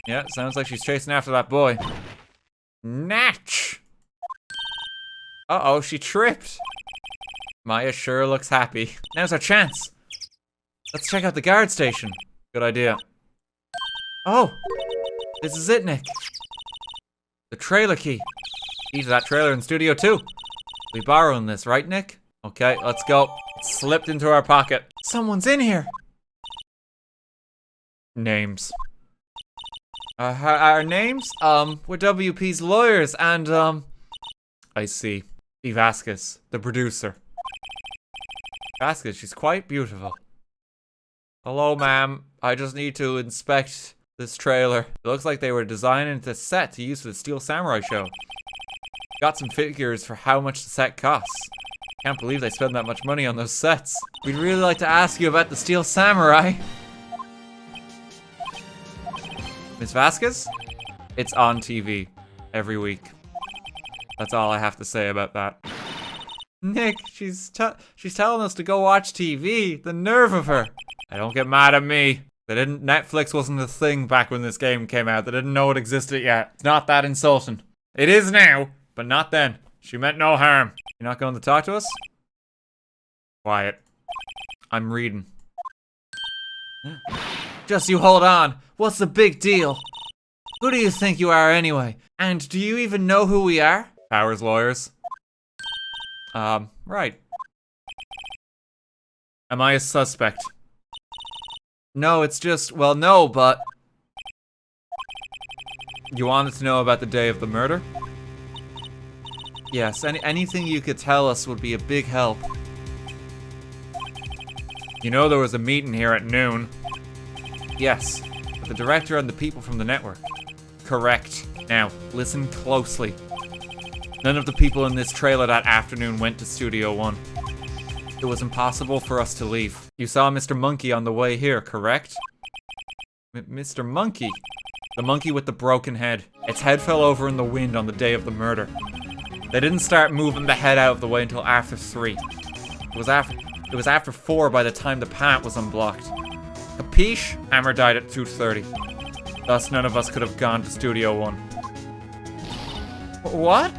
Yeah, sounds like she's chasing after that boy. Natch! Uh-oh, she tripped. Maya sure looks happy. Now's our chance. Let's check out the guard station. Good idea. Oh! This is it, Nick. The trailer key. Key to that trailer in Studio 2. We borrowing this, right, Nick? Okay, let's go. It slipped into our pocket. Someone's in here. Names. Our names? We're WP's lawyers and, I see. Steve Vasquez, the producer. Vasquez, she's quite beautiful. Hello, ma'am. I just need to inspect this trailer. It looks like they were designing the set to use for the Steel Samurai show. Got some figures for how much the set costs. Can't believe they spend that much money on those sets. We'd really like to ask you about the Steel Samurai. Miss Vasquez? It's on TV every week. That's all I have to say about that. Nick, she's telling us to go watch TV. The nerve of her. Don't get mad at me. Netflix wasn't a thing back when this game came out. They didn't know it existed yet. It's not that insulting. It is now, but not then. She meant no harm. You're not going to talk to us? Quiet. I'm reading. Just you hold on. What's the big deal? Who do you think you are anyway? And do you even know who we are? Powers lawyers. Right. Am I a suspect? No, it's just, well, no, but... You wanted to know about the day of the murder? Yes, anything you could tell us would be a big help. You know there was a meeting here at noon. Yes, with the director and the people from the network. Correct. Now, listen closely. None of the people in this trailer that afternoon went to Studio One. It was impossible for us to leave. You saw Mr. Monkey on the way here, correct? Mr. Monkey? The monkey with the broken head. Its head fell over in the wind on the day of the murder. They didn't start moving the head out of the way until after 3. It was after 4 by the time the path was unblocked. Capiche? Hammer died at 2:30. Thus, none of us could have gone to Studio One. What?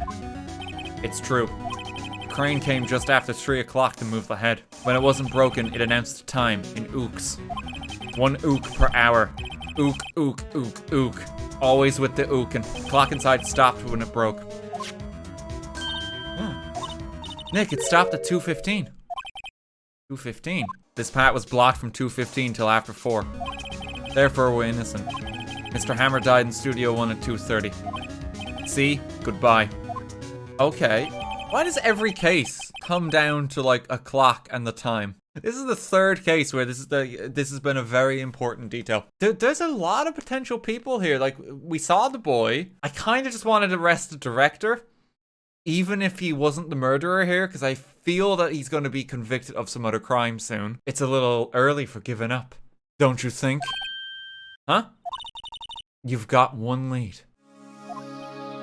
It's true. The crane came just after 3 o'clock to move the head. When it wasn't broken, it announced time in ooks. 1 ook per hour. Ook, ook, ook, ook. Always with the ook, and the clock inside stopped when it broke. Nick, it stopped at 2:15. 2:15. This path was blocked from 2:15 till after 4. Therefore, we're innocent. Mr. Hammer died in Studio One at 2:30. See? Goodbye. Okay. Why does every case come down to like a clock and the time? This is the 3rd case where this has been a very important detail. There's a lot of potential people here. Like, we saw the boy. I kind of just wanted to arrest the director, even if he wasn't the murderer here, because I feel that he's going to be convicted of some other crime soon. It's a little early for giving up, don't you think? Huh? You've got 1 lead.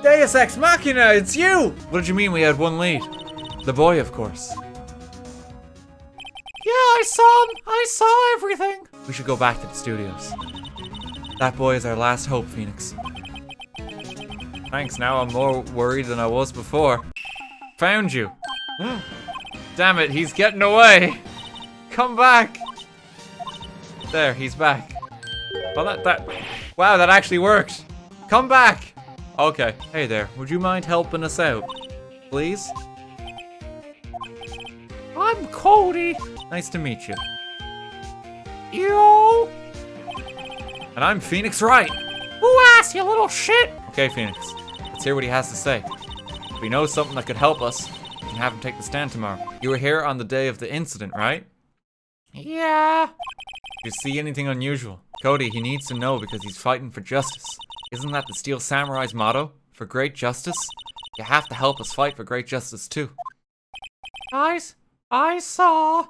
Deus Ex Machina, it's you! What did you mean we had 1 lead? The boy, of course. Yeah, I saw him. I saw everything. We should go back to the studios. That boy is our last hope, Phoenix. Thanks, now I'm more worried than I was before. Found you. Damn it, he's getting away. Come back. There, he's back. Well, wow, that actually worked. Come back. Okay. Hey there, would you mind helping us out? Please? I'm Cody. Nice to meet you. Yo! And I'm Phoenix Wright. Who asked, you little shit? Okay, Phoenix. Let's hear what he has to say. If he knows something that could help us, we can have him take the stand tomorrow. You were here on the day of the incident, right? Yeah. Did you see anything unusual? Cody, he needs to know because he's fighting for justice. Isn't that the Steel Samurai's motto? For great justice? You have to help us fight for great justice too. Guys, I saw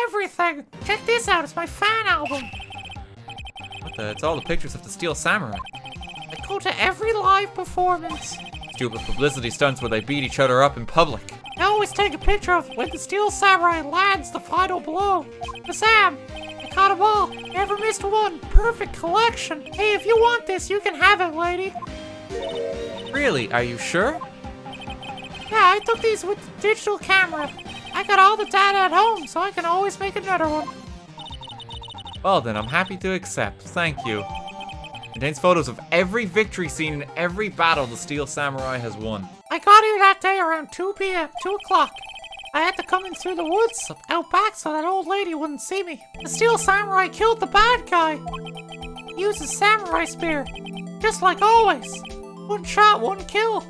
everything. Check this out, it's my fan album. What the? It's all the pictures of the Steel Samurai. I go to every live performance. Stupid publicity stunts where they beat each other up in public. I always take a picture of when the Steel Samurai lands the final blow. The Sam, I caught them all. Never missed one. Perfect collection. Hey, if you want this, you can have it, lady. Really? Are you sure? Yeah, I took these with the digital camera. I got all the data at home, so I can always make another one. Well then, I'm happy to accept. Thank you. Contains photos of every victory scene in every battle the Steel Samurai has won. I got here that day around 2 p.m., 2 o'clock. I had to come in through the woods out back so that old lady wouldn't see me. The Steel Samurai killed the bad guy. He used his samurai spear, just like always. 1 shot, 1 kill.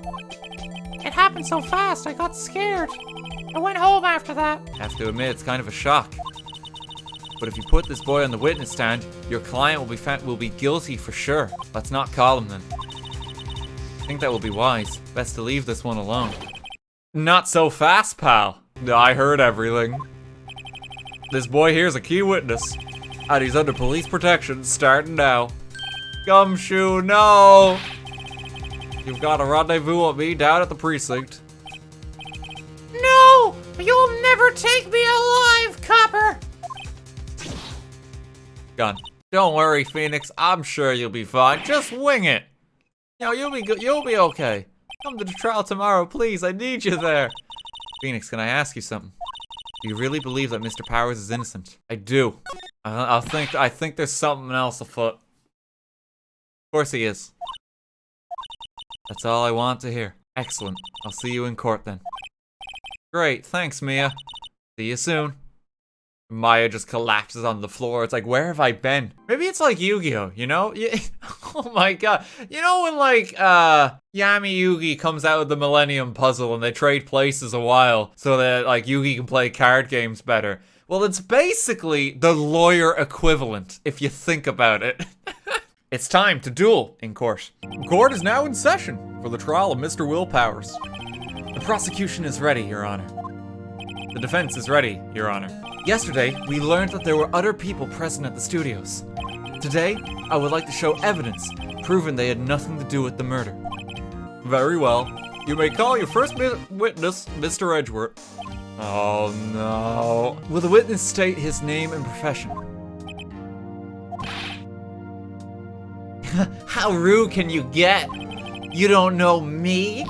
It happened so fast, I got scared. I went home after that. I have to admit, it's kind of a shock. But if you put this boy on the witness stand, your client will be guilty for sure. Let's not call him then. I think that will be wise. Best to leave this one alone. Not so fast, pal. I heard everything. This boy here's a key witness. And he's under police protection starting now. Gumshoe, no! You've got a rendezvous with me down at the precinct. No! You'll never take me alive, copper! Gun. Don't worry, Phoenix. I'm sure you'll be fine. Just wing it. You know, you'll be good. You'll be okay. Come to the trial tomorrow, please. I need you there. Phoenix, can I ask you something? Do you really believe that Mr. Powers is innocent? I do. I think there's something else afoot. Of course he is. That's all I want to hear. Excellent. I'll see you in court then. Great. Thanks, Mia. See you soon. Maya just collapses on the floor. It's like, where have I been? Maybe it's like Yu-Gi-Oh, you know? Oh my god. You know when like, Yami Yugi comes out with the Millennium Puzzle and they trade places a while so that like Yugi can play card games better? Well, it's basically the lawyer equivalent, if you think about it. It's time to duel in court. Court is now in session. for the trial of Mr. Will Powers. The prosecution is ready, Your Honor. The defense is ready, Your Honor. Yesterday, we learned that there were other people present at the studios. Today, I would like to show evidence proving they had nothing to do with the murder. Very well. You may call your first witness, Mr. Edgeworth. Oh no. Will the witness state his name and profession? How rude can you get? You don't know me?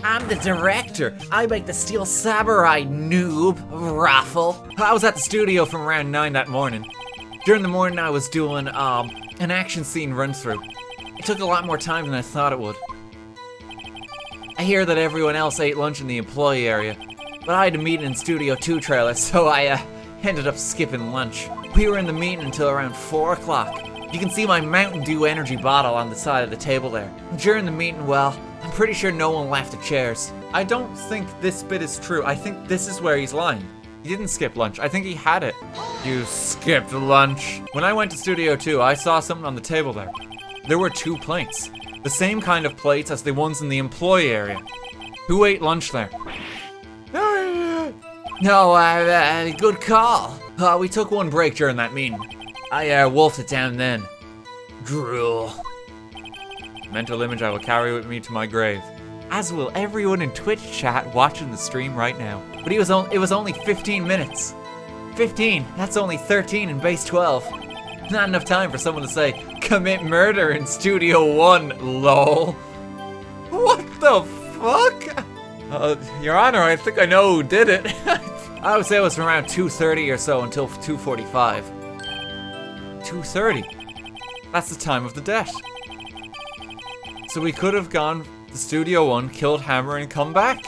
I'm the director. I make the Steel Samurai, noob. Raffle. I was at the studio from around 9 that morning. During the morning I was doing an action scene run through. It took a lot more time than I thought it would. I hear that everyone else ate lunch in the employee area, but I had a meeting in Studio 2 trailer, so I ended up skipping lunch. We were in the meeting until around 4 o'clock. You can see my Mountain Dew energy bottle on the side of the table there. During the meeting, well, I'm pretty sure no one left the chairs. I don't think this bit is true. I think this is where he's lying. He didn't skip lunch. I think he had it. You skipped lunch. When I went to Studio 2, I saw something on the table there. There were 2 plates. The same kind of plates as the ones in the employee area. Who ate lunch there? No, good call. We took 1 break during that meeting. I wolfed it down then. Drool. Mental image I will carry with me to my grave. As will everyone in Twitch chat watching the stream right now. But it was only 15 minutes. 15, that's only 13 in base 12. Not enough time for someone to say, commit murder in Studio 1, lol. What the fuck? Your Honor, I think I know who did it. I would say it was from around 2:30 or so until 2:45. 2:30? That's the time of the death. So we could have gone to Studio 1, killed Hammer, and come back?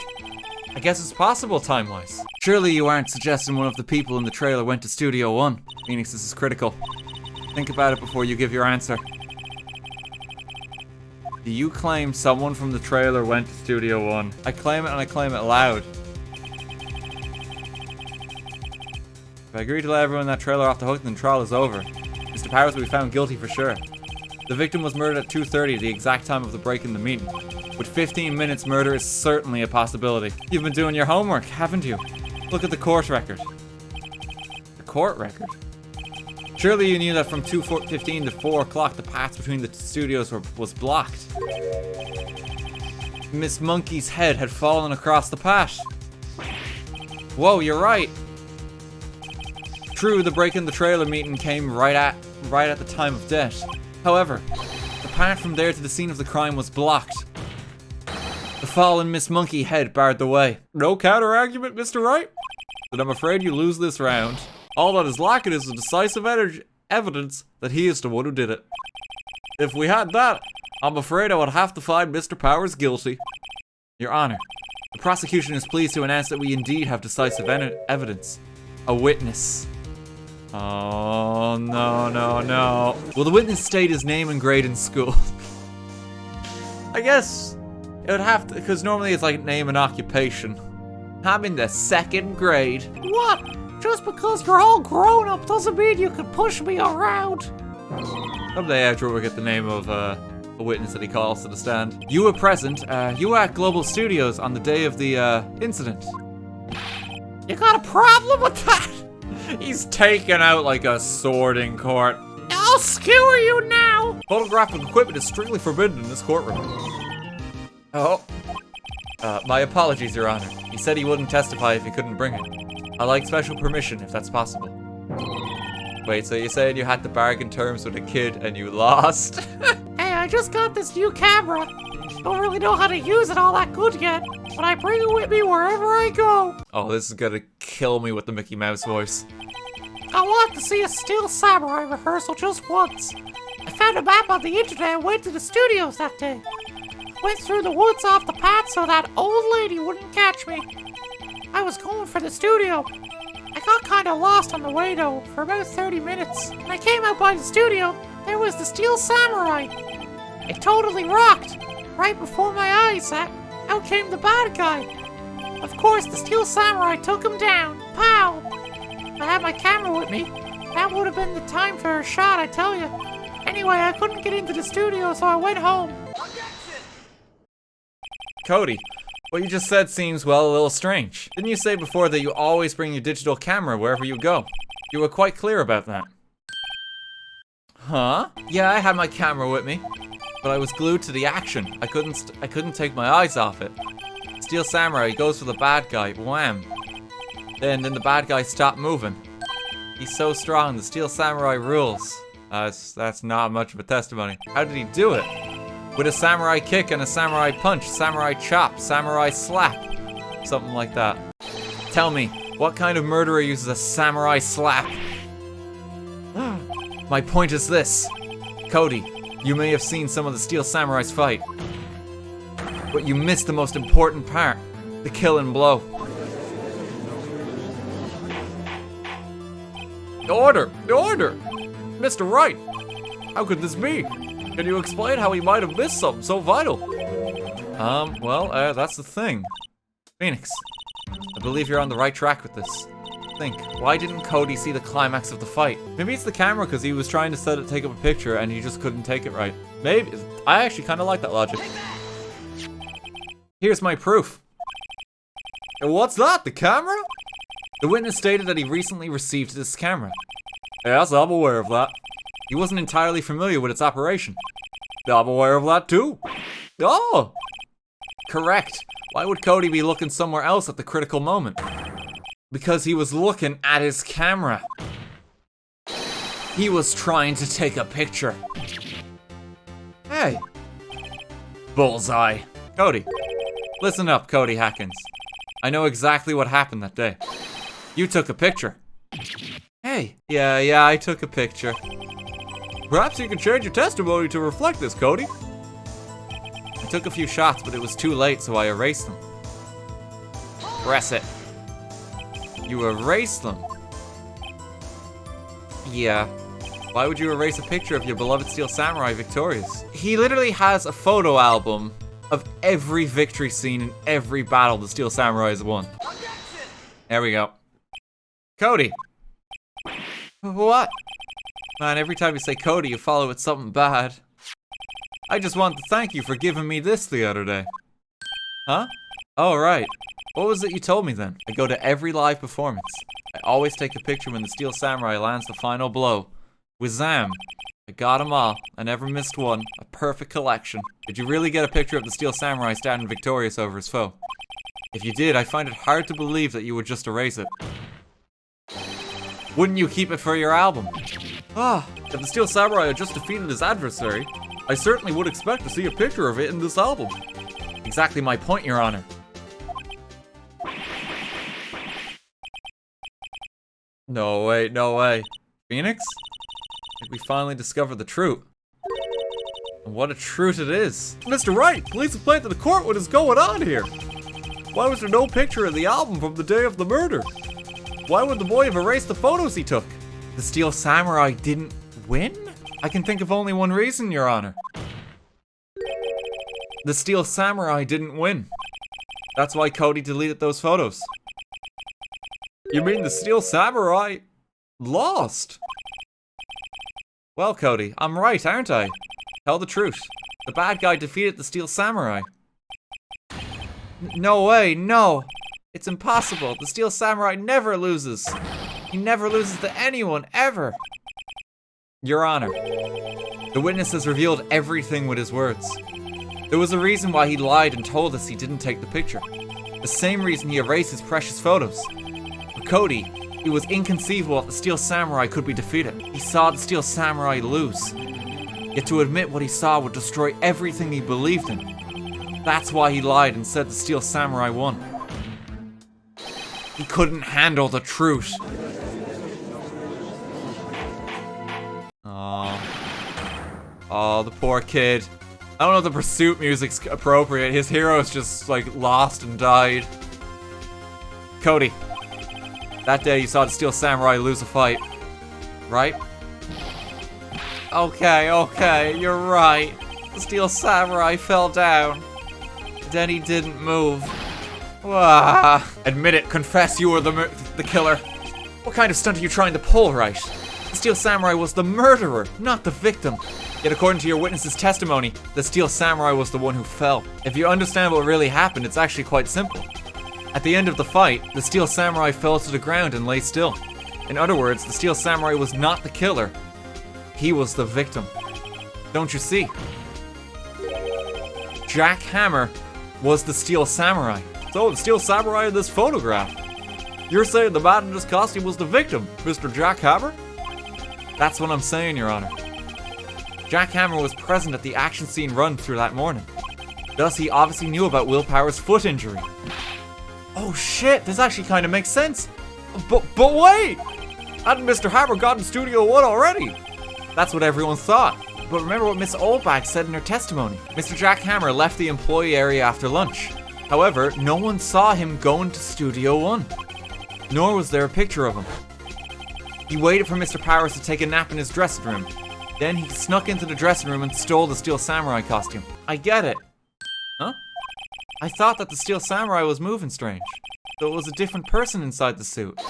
I guess it's possible time-wise. Surely you aren't suggesting one of the people in the trailer went to Studio 1. Phoenix, this is critical. Think about it before you give your answer. Do you claim someone from the trailer went to Studio 1? I claim it and I claim it loud. If I agree to let everyone in that trailer off the hook, then the trial is over. Mr. Powers will be found guilty for sure. The victim was murdered at 2:30, the exact time of the break in the meeting. With 15 minutes, murder is certainly a possibility. You've been doing your homework, haven't you? Look at the court record. The court record? Surely you knew that from 2:15 to 4 o'clock, the path between the studios was blocked. Miss Monkey's head had fallen across the path. Whoa, you're right. True, the break in the trailer meeting came right at the time of death. However, the path from there to the scene of the crime was blocked. The fallen Miss Monkey head barred the way. No counter-argument, Mr. Wright? Then I'm afraid you lose this round. All that is lacking is the decisive evidence that he is the one who did it. If we had that, I'm afraid I would have to find Mr. Powers guilty. Your Honor, the prosecution is pleased to announce that we indeed have decisive evidence. A witness. Oh, no. Will the witness state his name and grade in school? I guess it would have to, because normally it's like name and occupation. I'm in the 2nd grade. What? Just because you're all grown up doesn't mean you can push me around. Someday Edgeworth will get the name of a witness that he calls to the stand. You were present. You were at Global Studios on the day of the incident. You got a problem with that? He's taken out like a sword in court. I'll skewer you now. Photographic equipment is strictly forbidden in this courtroom. Oh. My apologies, Your Honor. He said he wouldn't testify if he couldn't bring it. I like special permission if that's possible. Wait, so you're saying you had to bargain terms with a kid and you lost? Hey, I just got this new camera. Don't really know how to use it all that good yet, but I bring it with me wherever I go. Oh, this is gonna kill me with the Mickey Mouse voice. I want to see a Steel Samurai rehearsal just once. I found a map on the internet and went to the studios that day. Went through the woods off the path so that old lady wouldn't catch me. I was going for the studio. I got kinda lost on the way though, for about 30 minutes. When I came out by the studio, there was the Steel Samurai. It totally rocked. Right before my eyes, out came the bad guy. Of course, the Steel Samurai took him down. Pow! I had my camera with me. That would have been the time for a shot, I tell you. Anyway, I couldn't get into the studio, so I went home. Cody, what you just said seems, well, a little strange. Didn't you say before that you always bring your digital camera wherever you go? You were quite clear about that. Huh? Yeah, I had my camera with me, but I was glued to the action. I couldn't take my eyes off it. Steel Samurai goes for the bad guy. Wham. Then the bad guy stopped moving. He's so strong. The Steel Samurai rules. That's not much of a testimony. How did he do it? With a samurai kick and a samurai punch, samurai chop, samurai slap. Something like that. Tell me, what kind of murderer uses a samurai slap? My point is this. Cody, you may have seen some of the Steel Samurais fight, but you missed the most important part. The killing blow. Order! Order! Mr. Wright! How could this be? Can you explain how he might have missed something so vital? That's the thing. Phoenix, I believe you're on the right track with this. Think, why didn't Cody see the climax of the fight? Maybe it's the camera because he was trying to take up a picture and he just couldn't take it right. Maybe. I actually kind of like that logic. Here's my proof. What's that? The camera? The witness stated that he recently received this camera. Yes, I'm aware of that. He wasn't entirely familiar with its operation. I'm aware of that too. Oh! Correct. Why would Cody be looking somewhere else at the critical moment? Because he was looking at his camera. He was trying to take a picture. Hey. Bullseye. Cody. Listen up, Cody Hackins. I know exactly what happened that day. You took a picture. Hey. Yeah, I took a picture. Perhaps you can change your testimony to reflect this, Cody. I took a few shots, but it was too late, so I erased them. Press it. You erased them? Yeah. Why would you erase a picture of your beloved Steel Samurai victorious? He literally has a photo album of every victory scene in every battle the Steel Samurai has won. There we go. Cody! What? Man, every time you say Cody, you follow with something bad. I just want to thank you for giving me this the other day. Huh? Oh, right. What was it you told me then? I go to every live performance. I always take a picture when the Steel Samurai lands the final blow. Wazam! I got them all. I never missed one. A perfect collection. Did you really get a picture of the Steel Samurai standing victorious over his foe? If you did, I find it hard to believe that you would just erase it. Wouldn't you keep it for your album? If the Steel Samurai had just defeated his adversary, I certainly would expect to see a picture of it in this album. Exactly my point, Your Honor. No way. Phoenix? I think we finally discovered the truth. And what a truth it is. Mr. Wright, please explain to the court what is going on here. Why was there no picture in the album from the day of the murder? Why would the boy have erased the photos he took? The Steel Samurai didn't win? I can think of only one reason, Your Honor. The Steel Samurai didn't win. That's why Cody deleted those photos. You mean the Steel Samurai lost? Well, Cody, I'm right, aren't I? Tell the truth. The bad guy defeated the Steel Samurai. No way, no. It's impossible. The Steel Samurai never loses. He never loses to anyone, ever. Your Honor, the witness has revealed everything with his words. There was a reason why he lied and told us he didn't take the picture. The same reason he erased his precious photos. For Cody, it was inconceivable that the Steel Samurai could be defeated. He saw the Steel Samurai lose. Yet to admit what he saw would destroy everything he believed in. That's why he lied and said the Steel Samurai won. He couldn't handle the truth. Oh, the poor kid. I don't know if the pursuit music's appropriate. His hero's just, like, lost and died. Cody. That day you saw the Steel Samurai lose a fight. Right? Okay, you're right. The Steel Samurai fell down. Then he didn't move. Admit it, confess you were the killer. What kind of stunt are you trying to pull, Wright? The Steel Samurai was the murderer, not the victim. Yet according to your witness's testimony, the Steel Samurai was the one who fell. If you understand what really happened, it's actually quite simple. At the end of the fight, the Steel Samurai fell to the ground and lay still. In other words, the Steel Samurai was not the killer. He was the victim. Don't you see? Jack Hammer was the Steel Samurai. So, the Steel Samurai in this photograph. You're saying the man in this costume was the victim, Mr. Jack Hammer? That's what I'm saying, Your Honor. Jack Hammer was present at the action scene run through that morning. Thus, he obviously knew about Will Power's foot injury. Oh shit, this actually kind of makes sense. But wait! Hadn't Mr. Hammer gotten Studio 1 already? That's what everyone thought. But remember what Miss Oldbag said in her testimony. Mr. Jack Hammer left the employee area after lunch. However, no one saw him go into Studio 1. Nor was there a picture of him. He waited for Mr. Powers to take a nap in his dressing room. Then he snuck into the dressing room and stole the Steel Samurai costume. I get it. Huh? I thought that the Steel Samurai was moving strange. So it was a different person inside the suit.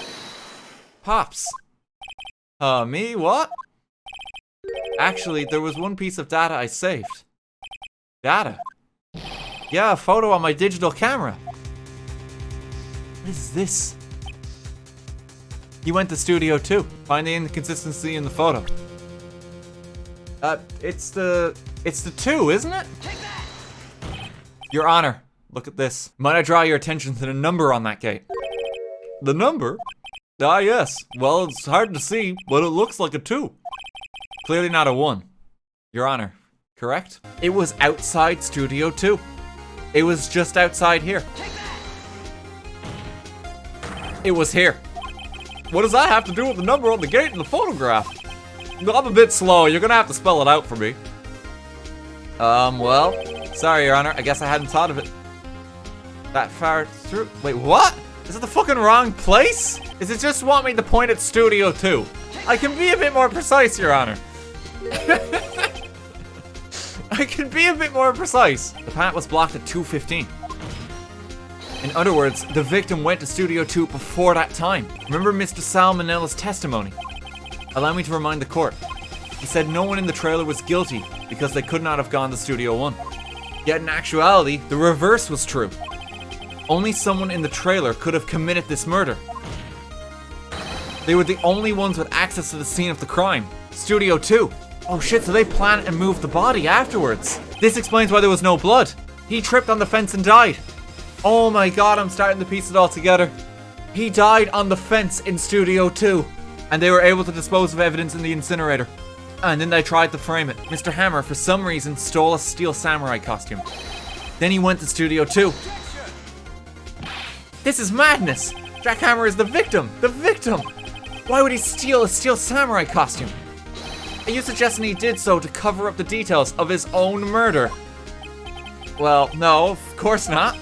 Pops. Me? What? Actually, there was one piece of data I saved. Data? Yeah, a photo on my digital camera. What is this? He went to Studio 2. Find the inconsistency in the photo. It's the 2, isn't it? Your Honor, look at this. Might I draw your attention to the number on that gate? The number? Ah, yes. Well, it's hard to see, but it looks like a 2. Clearly not a 1. Your Honor, correct? It was outside Studio 2. It was just outside here. It was here. What does that have to do with the number on the gate in the photograph? I'm a bit slow. You're gonna have to spell it out for me. Well, sorry, Your Honor. I guess I hadn't thought of it that far through. Wait, what? Is it the fucking wrong place? Is it just want me to point at Studio 2? I can be a bit more precise, Your Honor. I can be a bit more precise. The path was blocked at 2:15. In other words, the victim went to Studio 2 before that time. Remember Mr. Salmonella's testimony? Allow me to remind the court. He said no one in the trailer was guilty because they could not have gone to Studio 1. Yet in actuality, the reverse was true. Only someone in the trailer could have committed this murder. They were the only ones with access to the scene of the crime. Studio 2. Oh shit, so they planned and moved the body afterwards. This explains why there was no blood. He tripped on the fence and died. Oh my god, I'm starting to piece it all together. He died on the fence in Studio 2. And they were able to dispose of evidence in the incinerator. And then they tried to frame it. Mr. Hammer, for some reason, stole a Steel Samurai costume. Then he went to Studio 2. This is madness! Jack Hammer is the victim! The victim! Why would he steal a Steel Samurai costume? Are you suggesting he did so to cover up the details of his own murder? Well, no, of course not.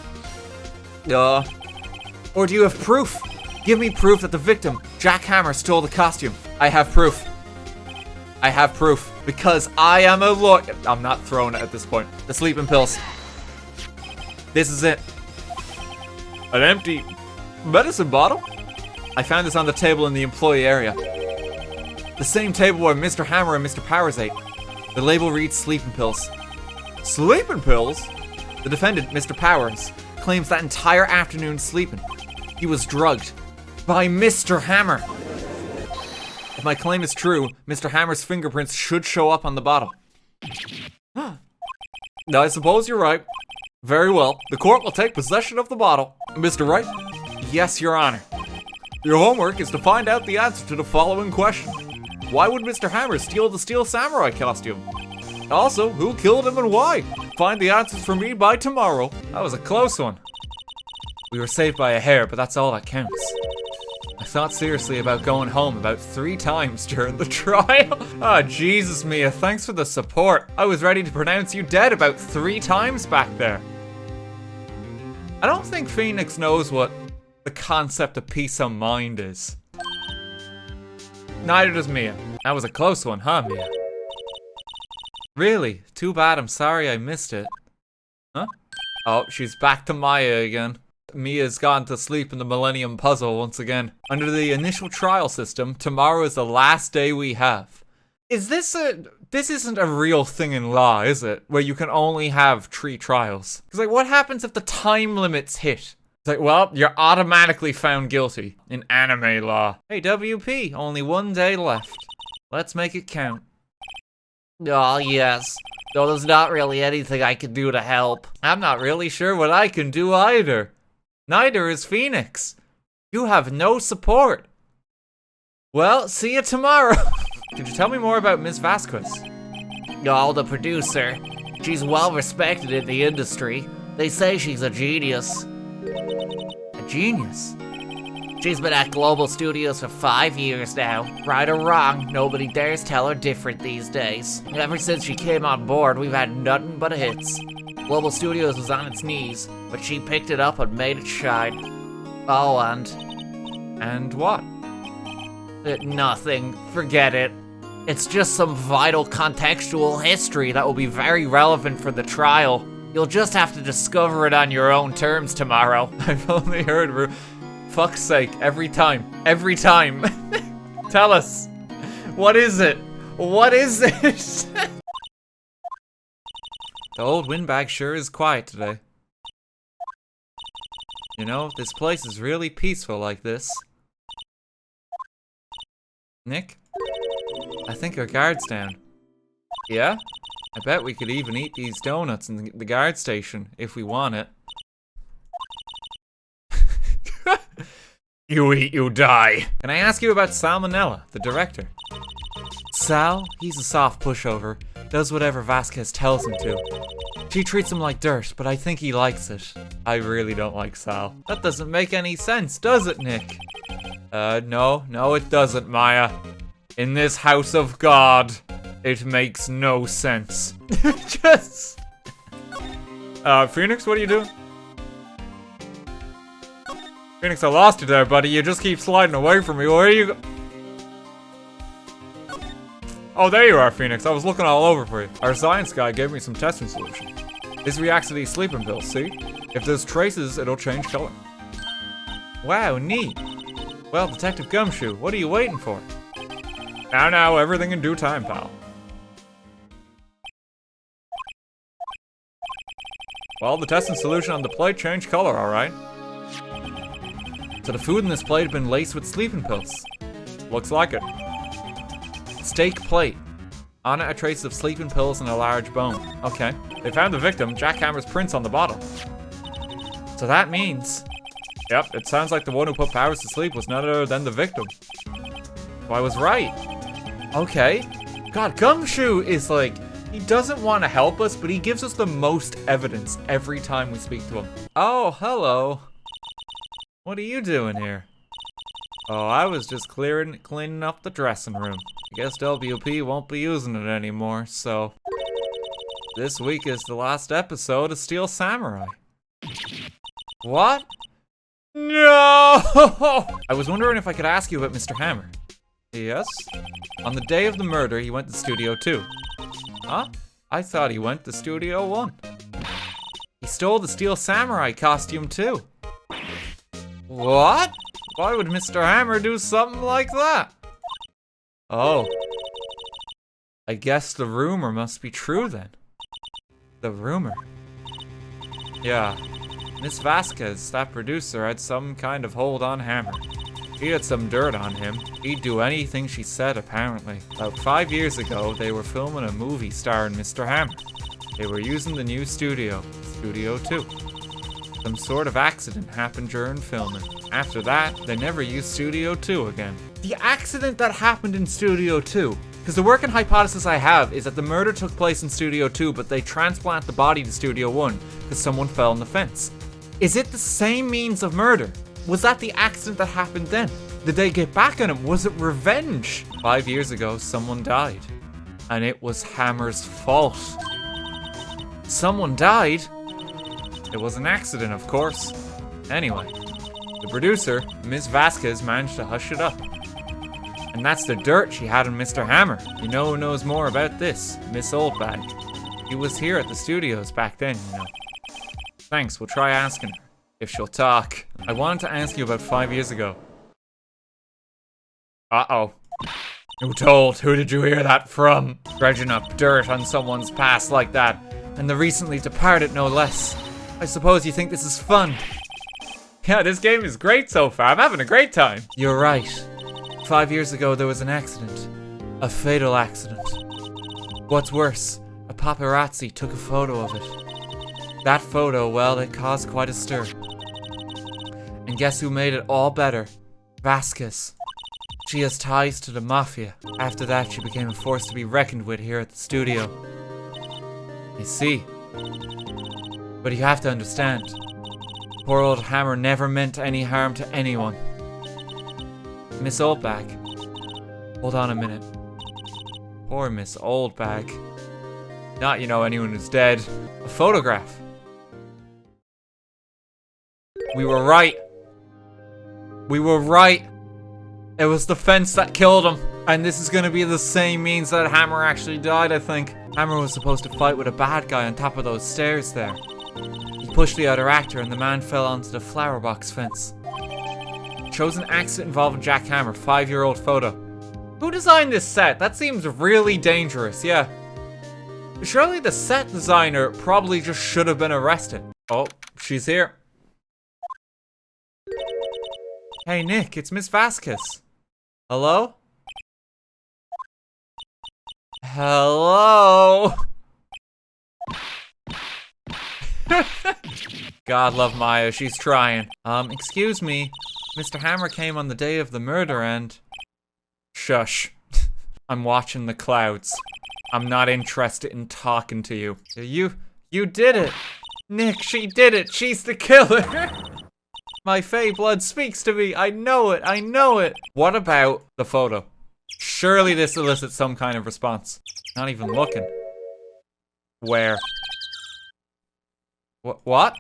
Or do you have proof? Give me proof that the victim, Jack Hammer, stole the costume. I have proof. I have proof. Because I am a lawyer. I'm not throwing it at this point. The sleeping pills. This is it. An empty medicine bottle? I found this on the table in the employee area. The same table where Mr. Hammer and Mr. Powers ate. The label reads sleeping pills. Sleeping pills? The defendant, Mr. Powers, claims that entire afternoon sleeping. He was drugged by Mr. Hammer. If my claim is true, Mr. Hammer's fingerprints should show up on the bottle. I suppose you're right. Very well. The court will take possession of the bottle. Mr. Wright? Yes, Your Honor. Your homework is to find out the answer to the following question. Why would Mr. Hammer steal the Steel Samurai costume? Also, who killed him and why? Find the answers for me by tomorrow. That was a close one. We were saved by a hair, but that's all that counts. I thought seriously about going home about 3 times during the trial. Ah, Jesus, Mia, thanks for the support. I was ready to pronounce you dead about 3 times back there. I don't think Phoenix knows what the concept of peace of mind is. Neither does Mia. That was a close one, huh, Mia? Really? Too bad, I'm sorry I missed it. Huh? Oh, she's back to Maya again. Mia's gone to sleep in the Millennium Puzzle once again. Under the initial trial system, tomorrow is the last day we have. Is this a this isn't a real thing in law, is it? Where you can only have 3 trials. Because, like, what happens if the time limit's hit? It's like, well, you're automatically found guilty in anime law. Hey, WP, only 1 day left. Let's make it count. Oh, yes. Though there's not really anything I can do to help. I'm not really sure what I can do either. Neither is Phoenix. You have no support. Well, see you tomorrow. Could you tell me more about Miss Vasquez? Oh, the producer. She's well respected in the industry. They say she's a genius. A genius? She's been at Global Studios for 5 years now. Right or wrong, nobody dares tell her different these days. Ever since she came on board, we've had nothing but hits. Global Studios was on its knees, but she picked it up and made it shine. Oh, And what? Nothing. Forget it. It's just some vital contextual history that will be very relevant for the trial. You'll just have to discover it on your own terms tomorrow. I've only heard fuck's sake, every time. Tell us. What is it? What is it? The old windbag sure is quiet today. You know, this place is really peaceful like this. Nick? I think our guard's down. Yeah? I bet we could even eat these donuts in the guard station if we want it. You eat, you die. Can I ask you about Salmonella, the director? Sal, he's a soft pushover. Does whatever Vasquez tells him to. She treats him like dirt, but I think he likes it. I really don't like Sal. That doesn't make any sense, does it, Nick? No, it doesn't, Maya. In this house of God, it makes no sense. Just... Phoenix, what are you doing? Phoenix, I lost you there, buddy. You just keep sliding away from me. Where are you go? Oh, there you are, Phoenix. I was looking all over for you. Our science guy gave me some testing solution. This reacts to these sleeping pills, see? If there's traces, it'll change color. Wow, neat. Well, Detective Gumshoe, what are you waiting for? Now, everything in due time, pal. Well, the testing solution on the plate changed color, alright. So the food in this plate had been laced with sleeping pills. Looks like it. Steak plate. On it are traces of sleeping pills and a large bone. Okay. They found the victim, Jack Hammer's prints on the bottle. So that means... Yep, it sounds like the one who put Powers to sleep was none other than the victim. So I was right. Okay. God, Gumshoe is like... He doesn't want to help us, but he gives us the most evidence every time we speak to him. Oh, hello. What are you doing here? Oh, I was just cleaning up the dressing room. I guess WP won't be using it anymore, so... This week is the last episode of Steel Samurai. What? No! I was wondering if I could ask you about Mr. Hammer. Yes? On the day of the murder, he went to Studio 2. Huh? I thought he went to Studio 1. He stole the Steel Samurai costume, too. What? Why would Mr. Hammer do something like that? Oh. I guess the rumor must be true then. The rumor? Yeah. Miss Vasquez, that producer, had some kind of hold on Hammer. He had some dirt on him. He'd do anything she said, apparently. About 5 years ago, they were filming a movie starring Mr. Hammer. They were using the new studio, Studio 2. Some sort of accident happened during filming. After that, they never used Studio 2 again. The accident that happened in Studio 2? Because the working hypothesis I have is that the murder took place in Studio 2, but they transplant the body to Studio 1 because someone fell on the fence. Is it the same means of murder? Was that the accident that happened then? Did they get back on him? Was it revenge? 5 years ago, someone died. And it was Hammer's fault. Someone died? It was an accident, of course. Anyway, the producer, Miss Vasquez, managed to hush it up. And that's the dirt she had on Mr. Hammer. You know who knows more about this? Miss Oldbag. He was here at the studios back then, you know. Thanks, we'll try asking her. If she'll talk. I wanted to ask you about 5 years ago. Uh-oh. Who told? Who did you hear that from? Dredging up dirt on someone's past like that, and the recently departed no less. I suppose you think this is fun. Yeah, this game is great so far. I'm having a great time. You're right. 5 years ago there was an accident. A fatal accident. What's worse, a paparazzi took a photo of it. That photo, well, it caused quite a stir. And guess who made it all better? Vasquez. She has ties to the mafia. After that, she became a force to be reckoned with here at the studio. I see. But you have to understand. Poor old Hammer never meant any harm to anyone. Miss Oldbag. Hold on a minute. Poor Miss Oldbag. Not, you know, anyone who's dead. A photograph. We were right. We were right. It was the fence that killed him. And this is gonna be the same means that Hammer actually died, I think. Hammer was supposed to fight with a bad guy on top of those stairs there. He pushed the other actor and the man fell onto the flower box fence. Shows an accident involving Jack Hammer, 5-year-old photo. Who designed this set? That seems really dangerous, yeah. Surely the set designer probably just should have been arrested. Oh, she's here. Hey Nick, it's Miss Vasquez. Hello? Hello? God love Maya, she's trying. Excuse me. Mr. Hammer came on the day of the murder and... Shush. I'm watching the clouds. I'm not interested in talking to you. You did it. Nick, she did it. She's the killer. My fey blood speaks to me. I know it. I know it. What about the photo? Surely this elicits some kind of response. Not even looking. Where? What?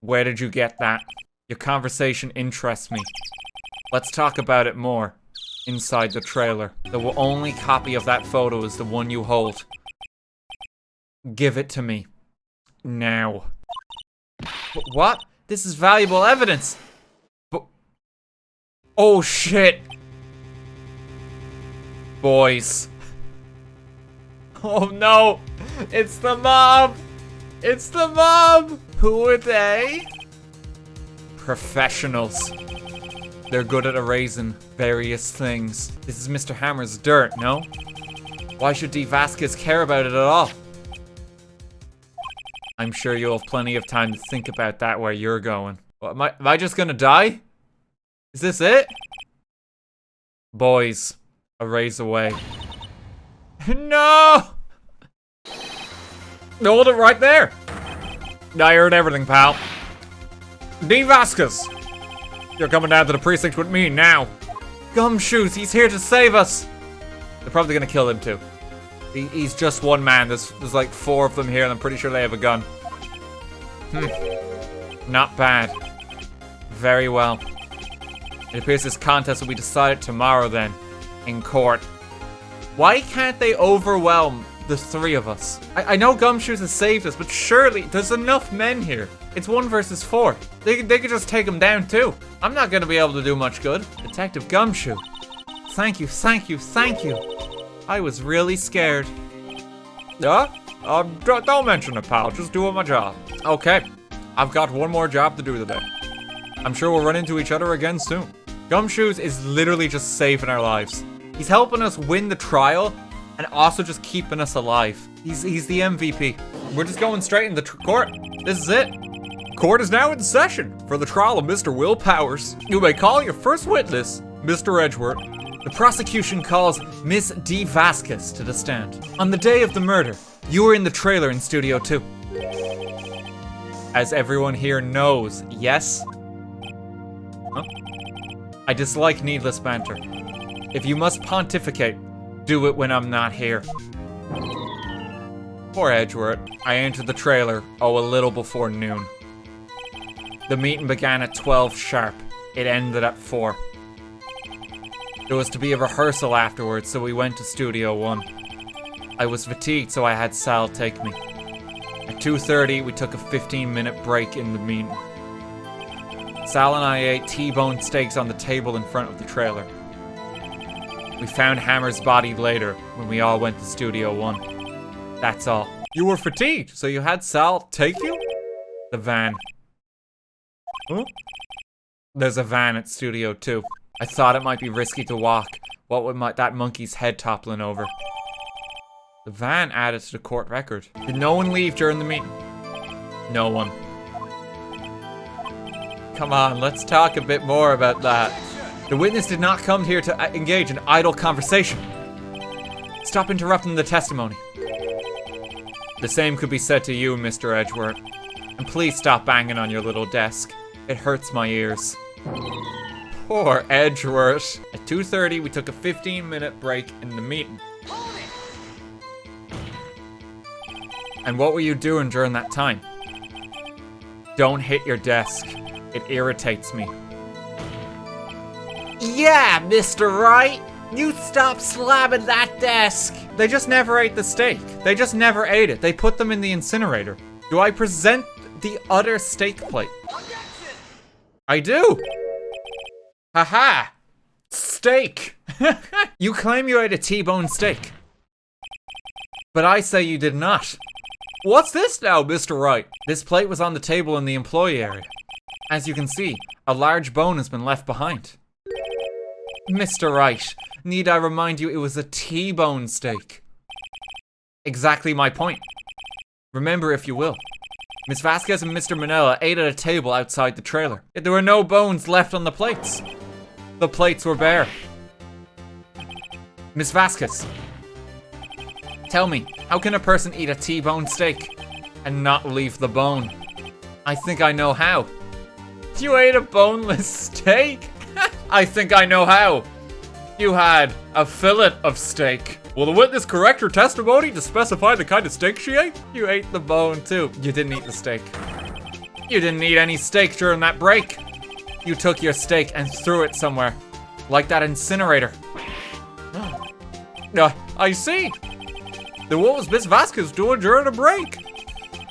Where did you get that? Your conversation interests me. Let's talk about it more. Inside the trailer. The only copy of that photo is the one you hold. Give it to me. Now. What? This is valuable evidence. Oh shit. Boys. Oh no. It's the mob. It's the mob. Who are they? Professionals. They're good at erasing various things. This is Mr. Hammer's dirt, no? Why should D. Vasquez care about it at all? I'm sure you'll have plenty of time to think about that where you're going. What, am I just gonna die? Is this it? Boys, erase away. No! Hold it right there. I heard everything, pal. D. Vasquez! You're coming down to the precinct with me now. Gumshoes, he's here to save us. They're probably gonna kill him too. He's just one man. There's like 4 of them here and I'm pretty sure they have a gun. Not bad. Very well. It appears this contest will be decided tomorrow then. In court. Why can't they overwhelm the 3 of us? I know Gumshoes has saved us, but surely there's enough men here. It's 1 versus 4. They could just take him down too. I'm not gonna be able to do much good. Detective Gumshoe. Thank you, thank you, thank you. I was really scared. Yeah? Don't mention it, pal. Just doing my job. Okay. I've got one more job to do today. I'm sure we'll run into each other again soon. Gumshoes is literally just saving our lives. He's helping us win the trial and also just keeping us alive. He's the MVP. We're just going straight into court. This is it. Court is now in session for the trial of Mr. Will Powers. You may call your first witness, Mr. Edgeworth. The prosecution calls Miss D. Vasquez to the stand. On the day of the murder, you were in the trailer in Studio 2. As everyone here knows, yes? Huh? I dislike needless banter. If you must pontificate, do it when I'm not here. Poor Edgeworth. I entered the trailer, a little before noon. The meeting began at 12 sharp. It ended at 4. There was to be a rehearsal afterwards, so we went to Studio 1. I was fatigued, so I had Sal take me. At 2:30, we took a 15-minute break in the meeting. Sal and I ate T-bone steaks on the table in front of the trailer. We found Hammer's body later when we all went to Studio 1. That's all. You were fatigued, so you had Sal take you? The van. Huh? There's a van at Studio 2. I thought it might be risky to walk. What with that monkey's head toppling over? The van added to the court record. Did no one leave during the meeting? No one. Come on, let's talk a bit more about that. The witness did not come here to engage in idle conversation. Stop interrupting the testimony. The same could be said to you, Mr. Edgeworth. And please stop banging on your little desk. It hurts my ears. Poor Edgeworth. At 2:30, we took a 15-minute break in the meeting. And what were you doing during that time? Don't hit your desk. It irritates me. Yeah, Mr. Wright. You stop slamming that desk. They just never ate the steak. They just never ate it. They put them in the incinerator. Do I present the other steak plate? I do. Haha. Steak. You claim you ate a T-bone steak. But I say you did not. What's this now, Mr. Wright? This plate was on the table in the employee area. As you can see, a large bone has been left behind. Mr. Wright, need I remind you it was a T-bone steak? Exactly my point. Remember if you will. Miss Vasquez and Mr. Manella ate at a table outside the trailer. Yet there were no bones left on the plates. The plates were bare. Miss Vasquez, tell me, how can a person eat a T-bone steak and not leave the bone? I think I know how. You ate a boneless steak? I think I know how. You had a fillet of steak. Will the witness correct her testimony to specify the kind of steak she ate? You ate the bone too. You didn't eat the steak. You didn't eat any steak during that break. You took your steak and threw it somewhere. Like that incinerator. I see. Then what was Miss Vasquez doing during the break?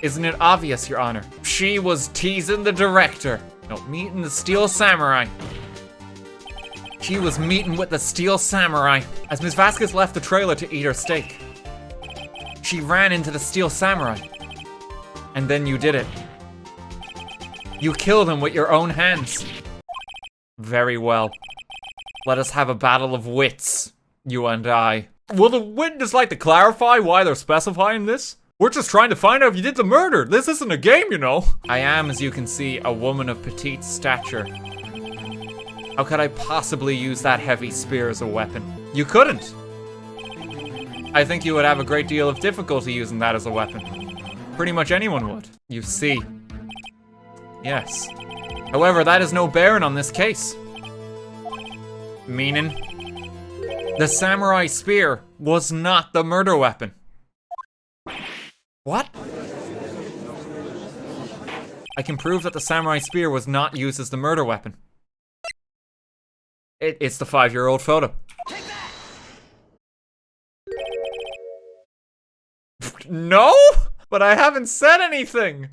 Isn't it obvious, Your Honor? She was teasing the director. No, meeting the Steel Samurai. She was meeting with the Steel Samurai. As Miss Vasquez left the trailer to eat her steak, she ran into the Steel Samurai. And then you did it. You killed him with your own hands. Very well. Let us have a battle of wits, you and I. Will the witness like to clarify why they're specifying this? We're just trying to find out if you did the murder. This isn't a game, you know. I am, as you can see, a woman of petite stature. How could I possibly use that heavy spear as a weapon? You couldn't. I think you would have a great deal of difficulty using that as a weapon. Pretty much anyone would. You see. Yes. However, that is no bearing on this case. Meaning? The samurai spear was not the murder weapon. What? I can prove that the samurai spear was not used as the murder weapon. It's the 5-year-old photo. No? But I haven't said anything.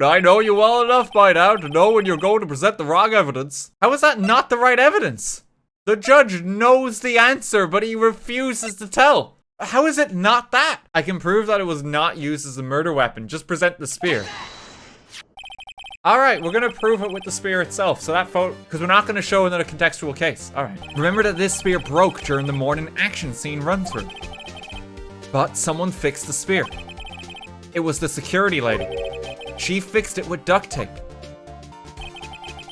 I know you well enough by now to know when you're going to present the wrong evidence. How is that not the right evidence? The judge knows the answer, but he refuses to tell. How is it not that? I can prove that it was not used as a murder weapon. Just present the spear. Alright, we're gonna prove it with the spear itself. So that photo, because we're not gonna show another contextual case. Alright. Remember that this spear broke during the morning action scene run through. But someone fixed the spear. It was the security lady. She fixed it with duct tape.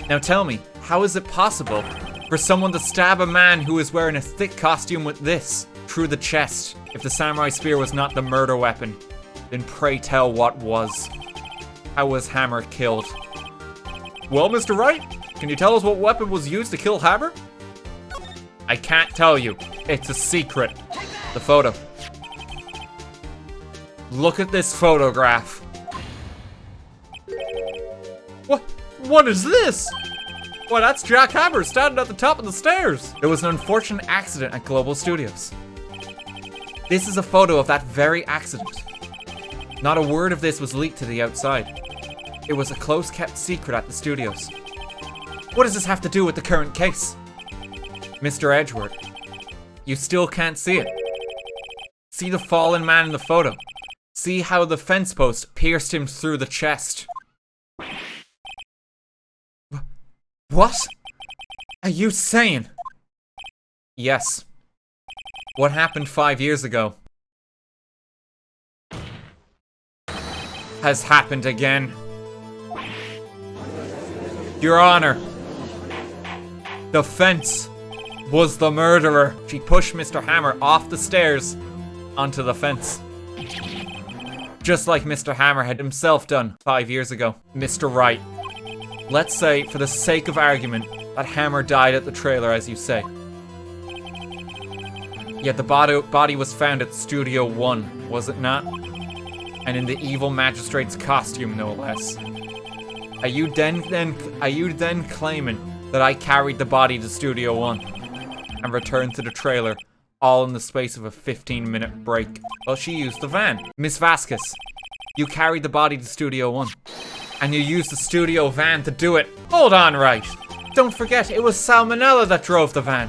Now tell me, how is it possible for someone to stab a man who is wearing a thick costume with this through the chest? If the samurai spear was not the murder weapon, then pray tell what was. How was Hammer killed? Well, Mr. Wright, can you tell us what weapon was used to kill Hammer? I can't tell you. It's a secret. The photo. Look at this photograph. What is this? Why, that's Jack Hammer standing at the top of the stairs. There was an unfortunate accident at Global Studios. This is a photo of that very accident. Not a word of this was leaked to the outside. It was a close-kept secret at the studios. What does this have to do with the current case? Mr. Edgeworth, You still can't see it. See the fallen man in the photo. See how the fence post pierced him through the chest. What are you saying? Yes. What happened 5 years ago has happened again. Your Honor, the fence was the murderer. She pushed Mr. Hammer off the stairs onto the fence. Just like Mr. Hammer had himself done 5 years ago. Mr. Wright, let's say, for the sake of argument, that Hammer died at the trailer, as you say. Yet the body was found at Studio 1, was it not? And in the evil magistrate's costume, no less. Are you then claiming that I carried the body to Studio 1 and returned to the trailer, all in the space of a 15-minute break? Well, she used the van. Miss Vasquez, you carried the body to Studio 1, and you used the studio van to do it. Hold on, Wright. Don't forget, it was Salmonella that drove the van.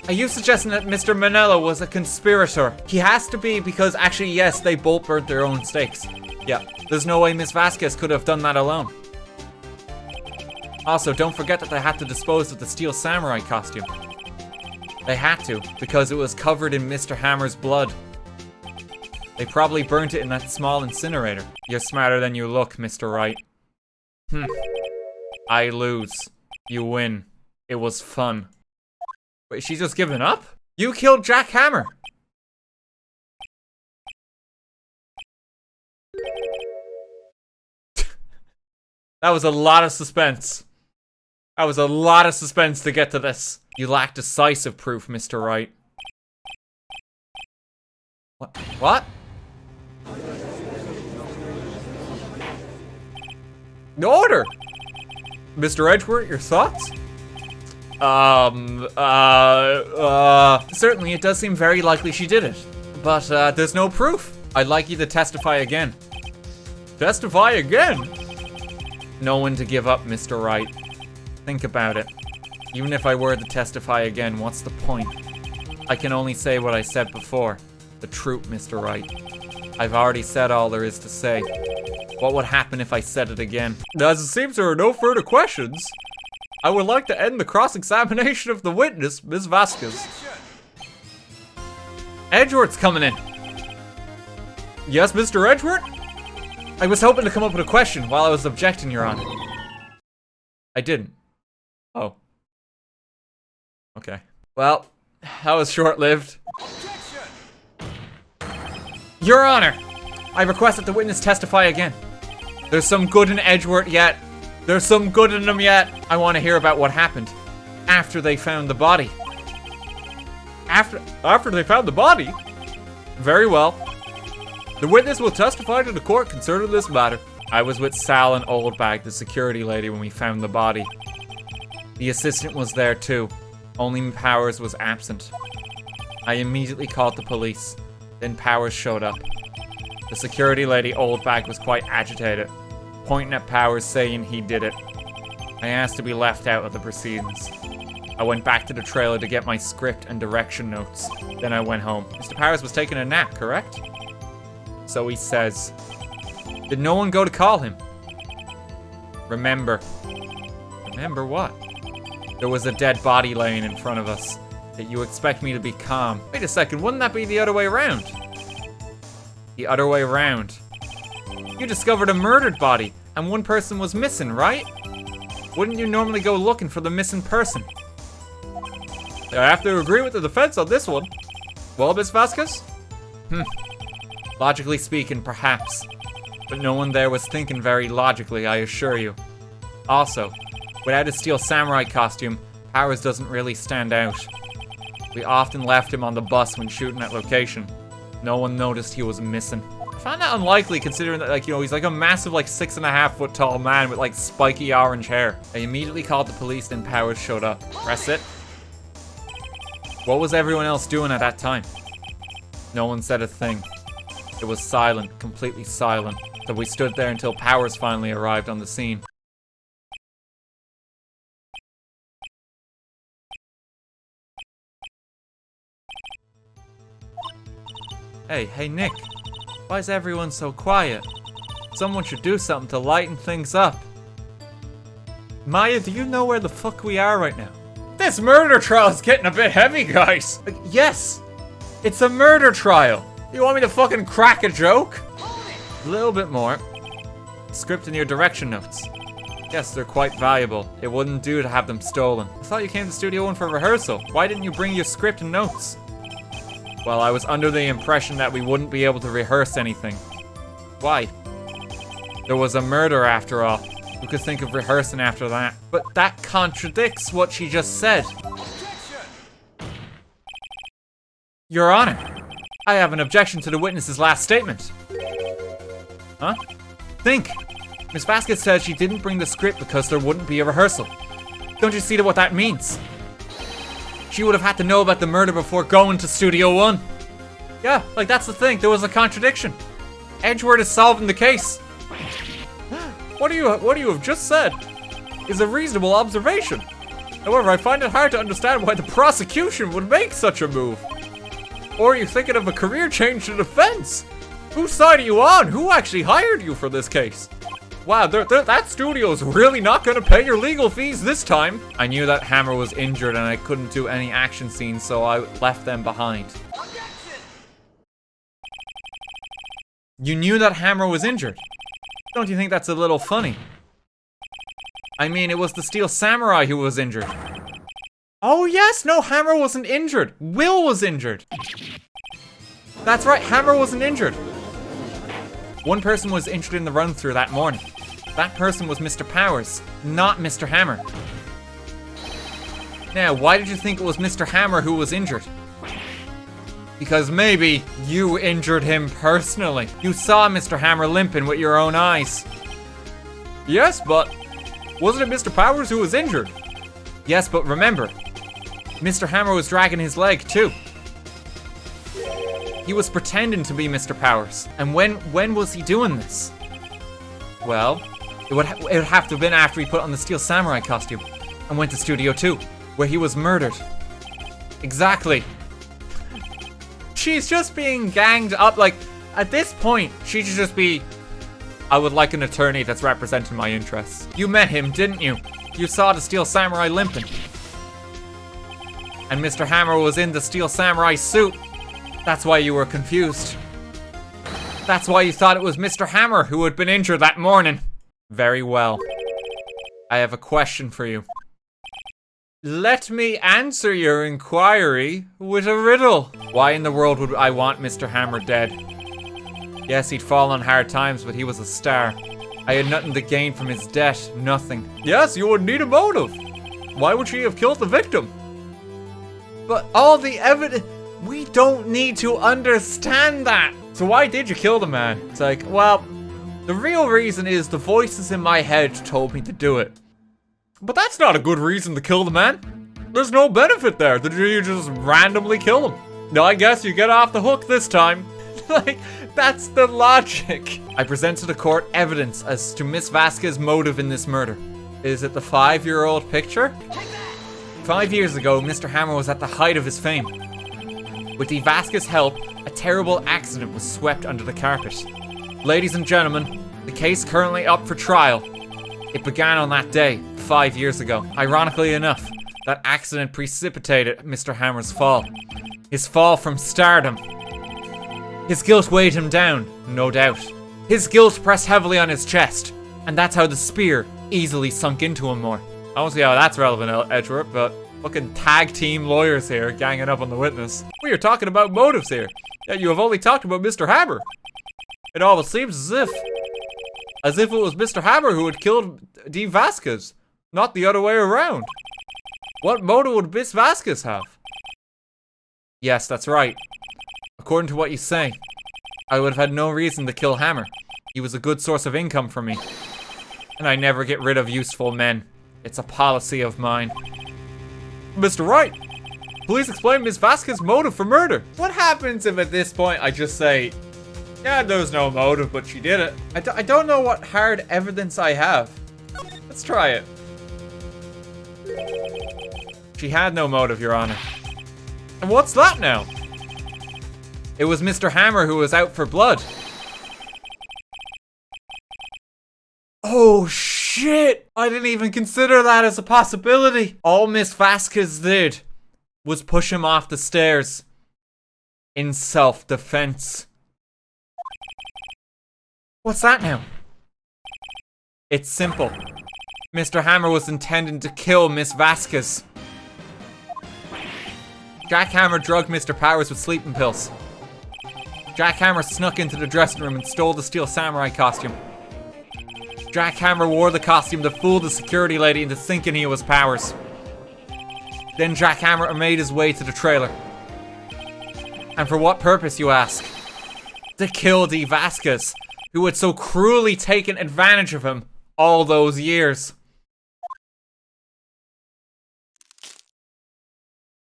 Are you suggesting that Mr. Manella was a conspirator? He has to be, because actually, yes, they both burnt their own stakes. Yeah, there's no way Miss Vasquez could have done that alone. Also, don't forget that they had to dispose of the Steel Samurai costume. They had to, because it was covered in Mr. Hammer's blood. They probably burnt it in that small incinerator. You're smarter than you look, Mr. Wright. I lose. You win. It was fun. Wait, she's just giving up? You killed Jack Hammer! That was a lot of suspense. That was a lot of suspense to get to this. You lack decisive proof, Mr. Wright. What? The order! Mr. Edgeworth, your thoughts? Certainly it does seem very likely she did it. But, there's no proof. I'd like you to testify again. Testify again? No one to give up, Mr. Wright. Think about it. Even if I were to testify again, what's the point? I can only say what I said before. The truth, Mr. Wright. I've already said all there is to say. What would happen if I said it again? As it seems there are no further questions, I would like to end the cross-examination of the witness, Ms. Vasquez. Edgeworth's coming in. Yes, Mr. Edgeworth? I was hoping to come up with a question while I was objecting, Your Honor. I didn't. Oh. Okay. Well, that was short-lived. Your Honor, I request that the witness testify again. There's some good in Edgeworth yet. There's some good in them yet. I want to hear about what happened after they found the body. After they found the body? Very well. The witness will testify to the court concerning this matter. I was with Sal and Oldbag, the security lady, when we found the body. The assistant was there too. Only Powers was absent. I immediately called the police. Then Powers showed up. The security lady, Oldbag, was quite agitated, pointing at Powers saying he did it. I asked to be left out of the proceedings. I went back to the trailer to get my script and direction notes. Then I went home. Mr. Powers was taking a nap, correct? So he says. Did no one go to call him? Remember. Remember what? There was a dead body laying in front of us. That you expect me to be calm. Wait a second, wouldn't that be the other way around? The other way around. You discovered a murdered body, and one person was missing, right? Wouldn't you normally go looking for the missing person? I have to agree with the defense on this one. Well, Miss Vasquez? Logically speaking, perhaps. But no one there was thinking very logically, I assure you. Also, without his Steel Samurai costume, Powers doesn't really stand out. We often left him on the bus when shooting that location. No one noticed he was missing. I found that unlikely considering that, like, you know, he's like a massive, like, 6.5 foot tall man with, like, spiky orange hair. I immediately called the police, then Powers showed up. Press it. What was everyone else doing at that time? No one said a thing. It was silent, completely silent. So we stood there until Powers finally arrived on the scene. Hey, Nick. Why is everyone so quiet? Someone should do something to lighten things up. Maya, do you know where the fuck we are right now? This murder trial is getting a bit heavy, guys. Like, yes, it's a murder trial. You want me to fucking crack a joke? A little bit more. Script in your direction notes. Yes, they're quite valuable. It wouldn't do to have them stolen. I thought you came to Studio 1 for rehearsal. Why didn't you bring your script and notes? Well, I was under the impression that we wouldn't be able to rehearse anything. Why? There was a murder after all. Who could think of rehearsing after that? But that contradicts what she just said. Your Honor, I have an objection to the witness's last statement. Huh? Think. Miss Vasquez said she didn't bring the script because there wouldn't be a rehearsal. Don't you see what that means? She would have had to know about the murder before going to Studio 1. Yeah, like that's the thing. There was a contradiction. Edgeworth is solving the case. What do you have just said is a reasonable observation. However, I find it hard to understand why the prosecution would make such a move. Or are you thinking of a career change to defense? Whose side are you on? Who actually hired you for this case? Wow, that studio's really not gonna pay your legal fees this time. I knew that Hammer was injured and I couldn't do any action scenes, so I left them behind. You knew that Hammer was injured? Don't you think that's a little funny? I mean, it was the Steel Samurai who was injured. Oh yes, no, Hammer wasn't injured. Will was injured. That's right, Hammer wasn't injured. One person was injured in the run-through that morning. That person was Mr. Powers, not Mr. Hammer. Now, why did you think it was Mr. Hammer who was injured? Because maybe you injured him personally. You saw Mr. Hammer limping with your own eyes. Yes, but wasn't it Mr. Powers who was injured? Yes, but remember, Mr. Hammer was dragging his leg too. He was pretending to be Mr. Powers. And when was he doing this? Well, it would have to have been after he put on the Steel Samurai costume and went to Studio 2, where he was murdered. Exactly. She's just being ganged up. Like, at this point, she should just be, I would like an attorney that's representing my interests. You met him, didn't you? You saw the Steel Samurai limping. And Mr. Hammer was in the Steel Samurai suit. That's why you were confused. That's why you thought it was Mr. Hammer who had been injured that morning. Very well. I have a question for you. Let me answer your inquiry with a riddle. Why in the world would I want Mr. Hammer dead? Yes, he'd fall on hard times, but he was a star. I had nothing to gain from his death, nothing. Yes, you would need a motive. Why would she have killed the victim? But all the evidence... We don't need to understand that. So why did you kill the man? It's like, well, the real reason is the voices in my head told me to do it. But that's not a good reason to kill the man. There's no benefit there. Did you just randomly kill him? No, I guess you get off the hook this time. Like, that's the logic. I present to the court evidence as to Miss Vasquez's motive in this murder. Is it the 5-year-old picture? 5 years ago, Mr. Hammer was at the height of his fame. With the Vasquez help, a terrible accident was swept under the carpet. Ladies and gentlemen, the case currently up for trial. It began on that day, 5 years ago. Ironically enough, that accident precipitated Mr. Hammer's fall. His fall from stardom. His guilt weighed him down, no doubt. His guilt pressed heavily on his chest, and that's how the spear easily sunk into him more. I don't see how that's relevant, Edgeworth, but fucking tag team lawyers here ganging up on the witness. We are talking about motives here, yet you have only talked about Mr. Hammer. It almost seems as if it was Mr. Hammer who had killed D. Vasquez, not the other way around. What motive would Miss Vasquez have? Yes, that's right. According to what you say, I would have had no reason to kill Hammer. He was a good source of income for me. And I never get rid of useful men. It's a policy of mine. Mr. Wright, please explain Miss Vasquez's motive for murder. What happens if at this point I just say, yeah, there's no motive, but she did it? I don't know what hard evidence I have. Let's try it. She had no motive, Your Honor. And what's that now? It was Mr. Hammer who was out for blood. Oh shit! I didn't even consider that as a possibility. All Miss Vasquez did was push him off the stairs in self-defense. What's that now? It's simple. Mr. Hammer was intending to kill Miss Vasquez. Jack Hammer drugged Mr. Powers with sleeping pills. Jack Hammer snuck into the dressing room and stole the Steel Samurai costume. Jack Hammer wore the costume to fool the security lady into thinking he was Powers. Then Jack Hammer made his way to the trailer. And for what purpose, you ask? To kill Dee Vasquez, who had so cruelly taken advantage of him all those years.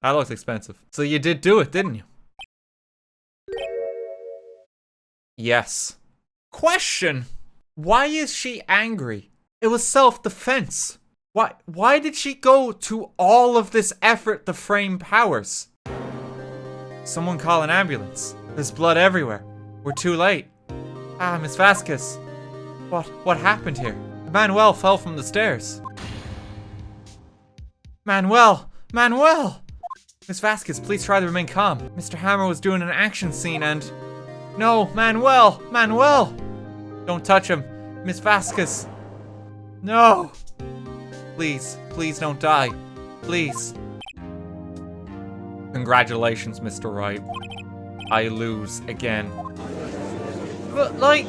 That looks expensive. So you did do it, didn't you? Yes. Question. Why is she angry? It was self-defense. Why did she go to all of this effort to frame Powers? Someone call an ambulance. There's blood everywhere. We're too late. Ah, Miss Vasquez. What happened here? Manuel fell from the stairs. Manuel! Miss Vasquez, please try to remain calm. Mr. Hammer was doing an action scene and... No, Manuel! Don't touch him. Miss Vasquez. No! Please don't die. Please. Congratulations, Mr. Wright. I lose again. But, like,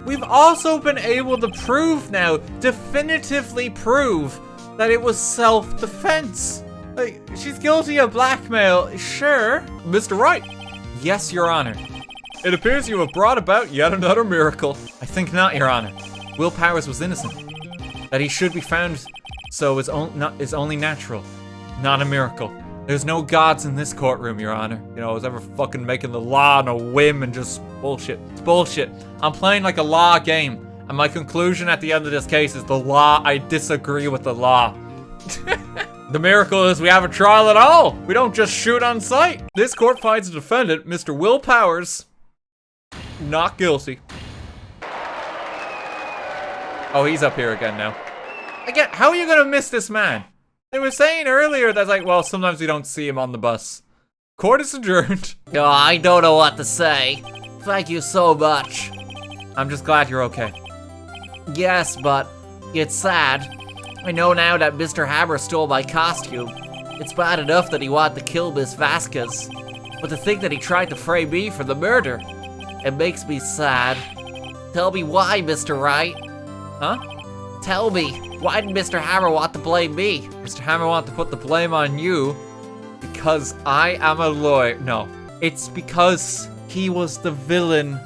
we've also been able to prove now, definitively prove, that it was self-defense. Like, she's guilty of blackmail, sure. Mr. Wright. Yes, Your Honor. It appears you have brought about yet another miracle. I think not, Your Honor. Will Powers was innocent. That he should be found so is only natural, not a miracle. There's no gods in this courtroom, Your Honor. You know, I was ever fucking making the law on a whim and just bullshit. It's bullshit. I'm playing like a law game, and my conclusion at the end of this case is the law. I disagree with the law. The miracle is we have a trial at all. We don't just shoot on sight. This court finds the defendant, Mr. Will Powers, not guilty. Oh, he's up here again now. Again, how are you gonna miss this man? They were saying earlier that, like, well, sometimes we don't see him on the bus. Court is adjourned. Oh, I don't know what to say. Thank you so much. I'm just glad you're okay. Yes, but it's sad. I know now that Mr. Hammer stole my costume. It's bad enough that he wanted to kill Miss Vasquez, but to think that he tried to frame me for the murder, it makes me sad. Tell me why, Mr. Wright. Huh? Tell me, why did Mr. Hammer want to blame me? Mr. Hammer wanted to put the blame on you because I am a lawyer. No, it's because he was the villain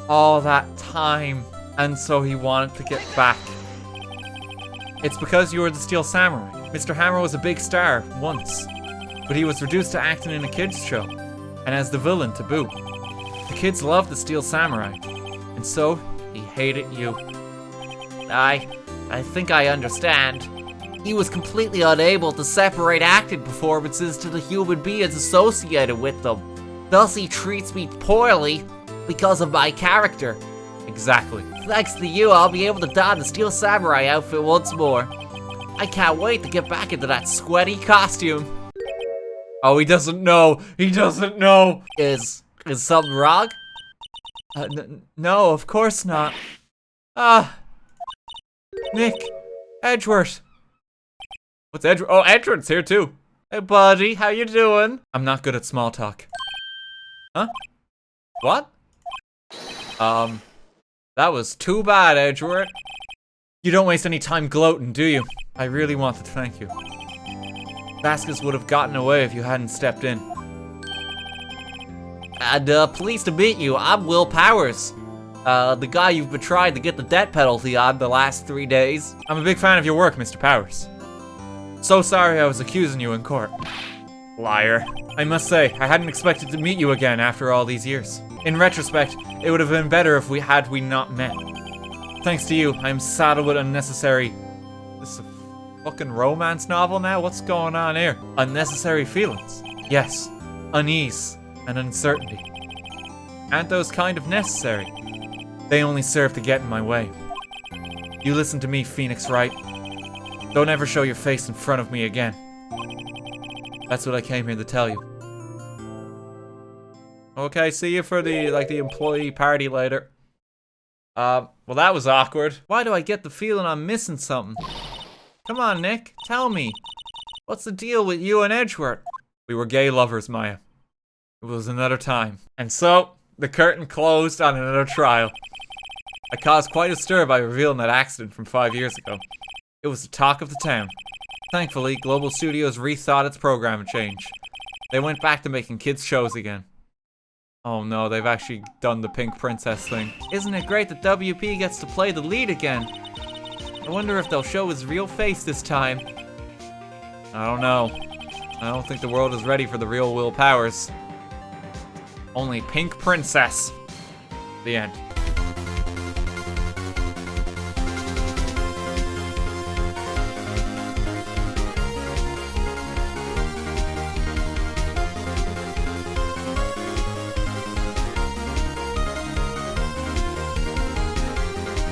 all that time, and so he wanted to get back. It's because you were the Steel Samurai. Mr. Hammer was a big star once, but he was reduced to acting in a kids show, and as the villain to boot. The kids loved the Steel Samurai, and so he hated you. I think I understand. He was completely unable to separate acting performances to the human beings associated with them. Thus he treats me poorly because of my character. Exactly. Thanks to you, I'll be able to don the Steel Samurai outfit once more. I can't wait to get back into that sweaty costume. Oh, he doesn't know. He doesn't know. Is something wrong? No, of course not. Nick, Edgeworth. What's Edgeworth? Oh, Edgeworth's here too. Hey, buddy, how you doing? I'm not good at small talk. Huh? What? That was too bad, Edgeworth. You don't waste any time gloating, do you? I really wanted to thank you. Vasquez would have gotten away if you hadn't stepped in. And, pleased to meet you. I'm Will Powers. The guy you've been trying to get the death penalty on the last 3 days. I'm a big fan of your work, Mr. Powers. So sorry I was accusing you in court. Liar. I must say, I hadn't expected to meet you again after all these years. In retrospect, it would have been better if we not met. Thanks to you, I am saddled with unnecessary... This is a fucking romance novel now? What's going on here? Unnecessary feelings. Yes, unease. and uncertainty. Aren't those kind of necessary? They only serve to get in my way. You listen to me, Phoenix Wright. Don't ever show your face in front of me again. That's what I came here to tell you. Okay, see you for the employee party later. Well, that was awkward. Why do I get the feeling I'm missing something? Come on, Nick, tell me. What's the deal with you and Edgeworth? We were gay lovers, Maya. It was another time. And so, the curtain closed on another trial. I caused quite a stir by revealing that accident from 5 years ago. It was the talk of the town. Thankfully, Global Studios rethought its programming change. They went back to making kids' shows again. Oh no, they've actually done the Pink Princess thing. Isn't it great that WP gets to play the lead again? I wonder if they'll show his real face this time. I don't know. I don't think the world is ready for the real Will Powers. Only Pink Princess. The end.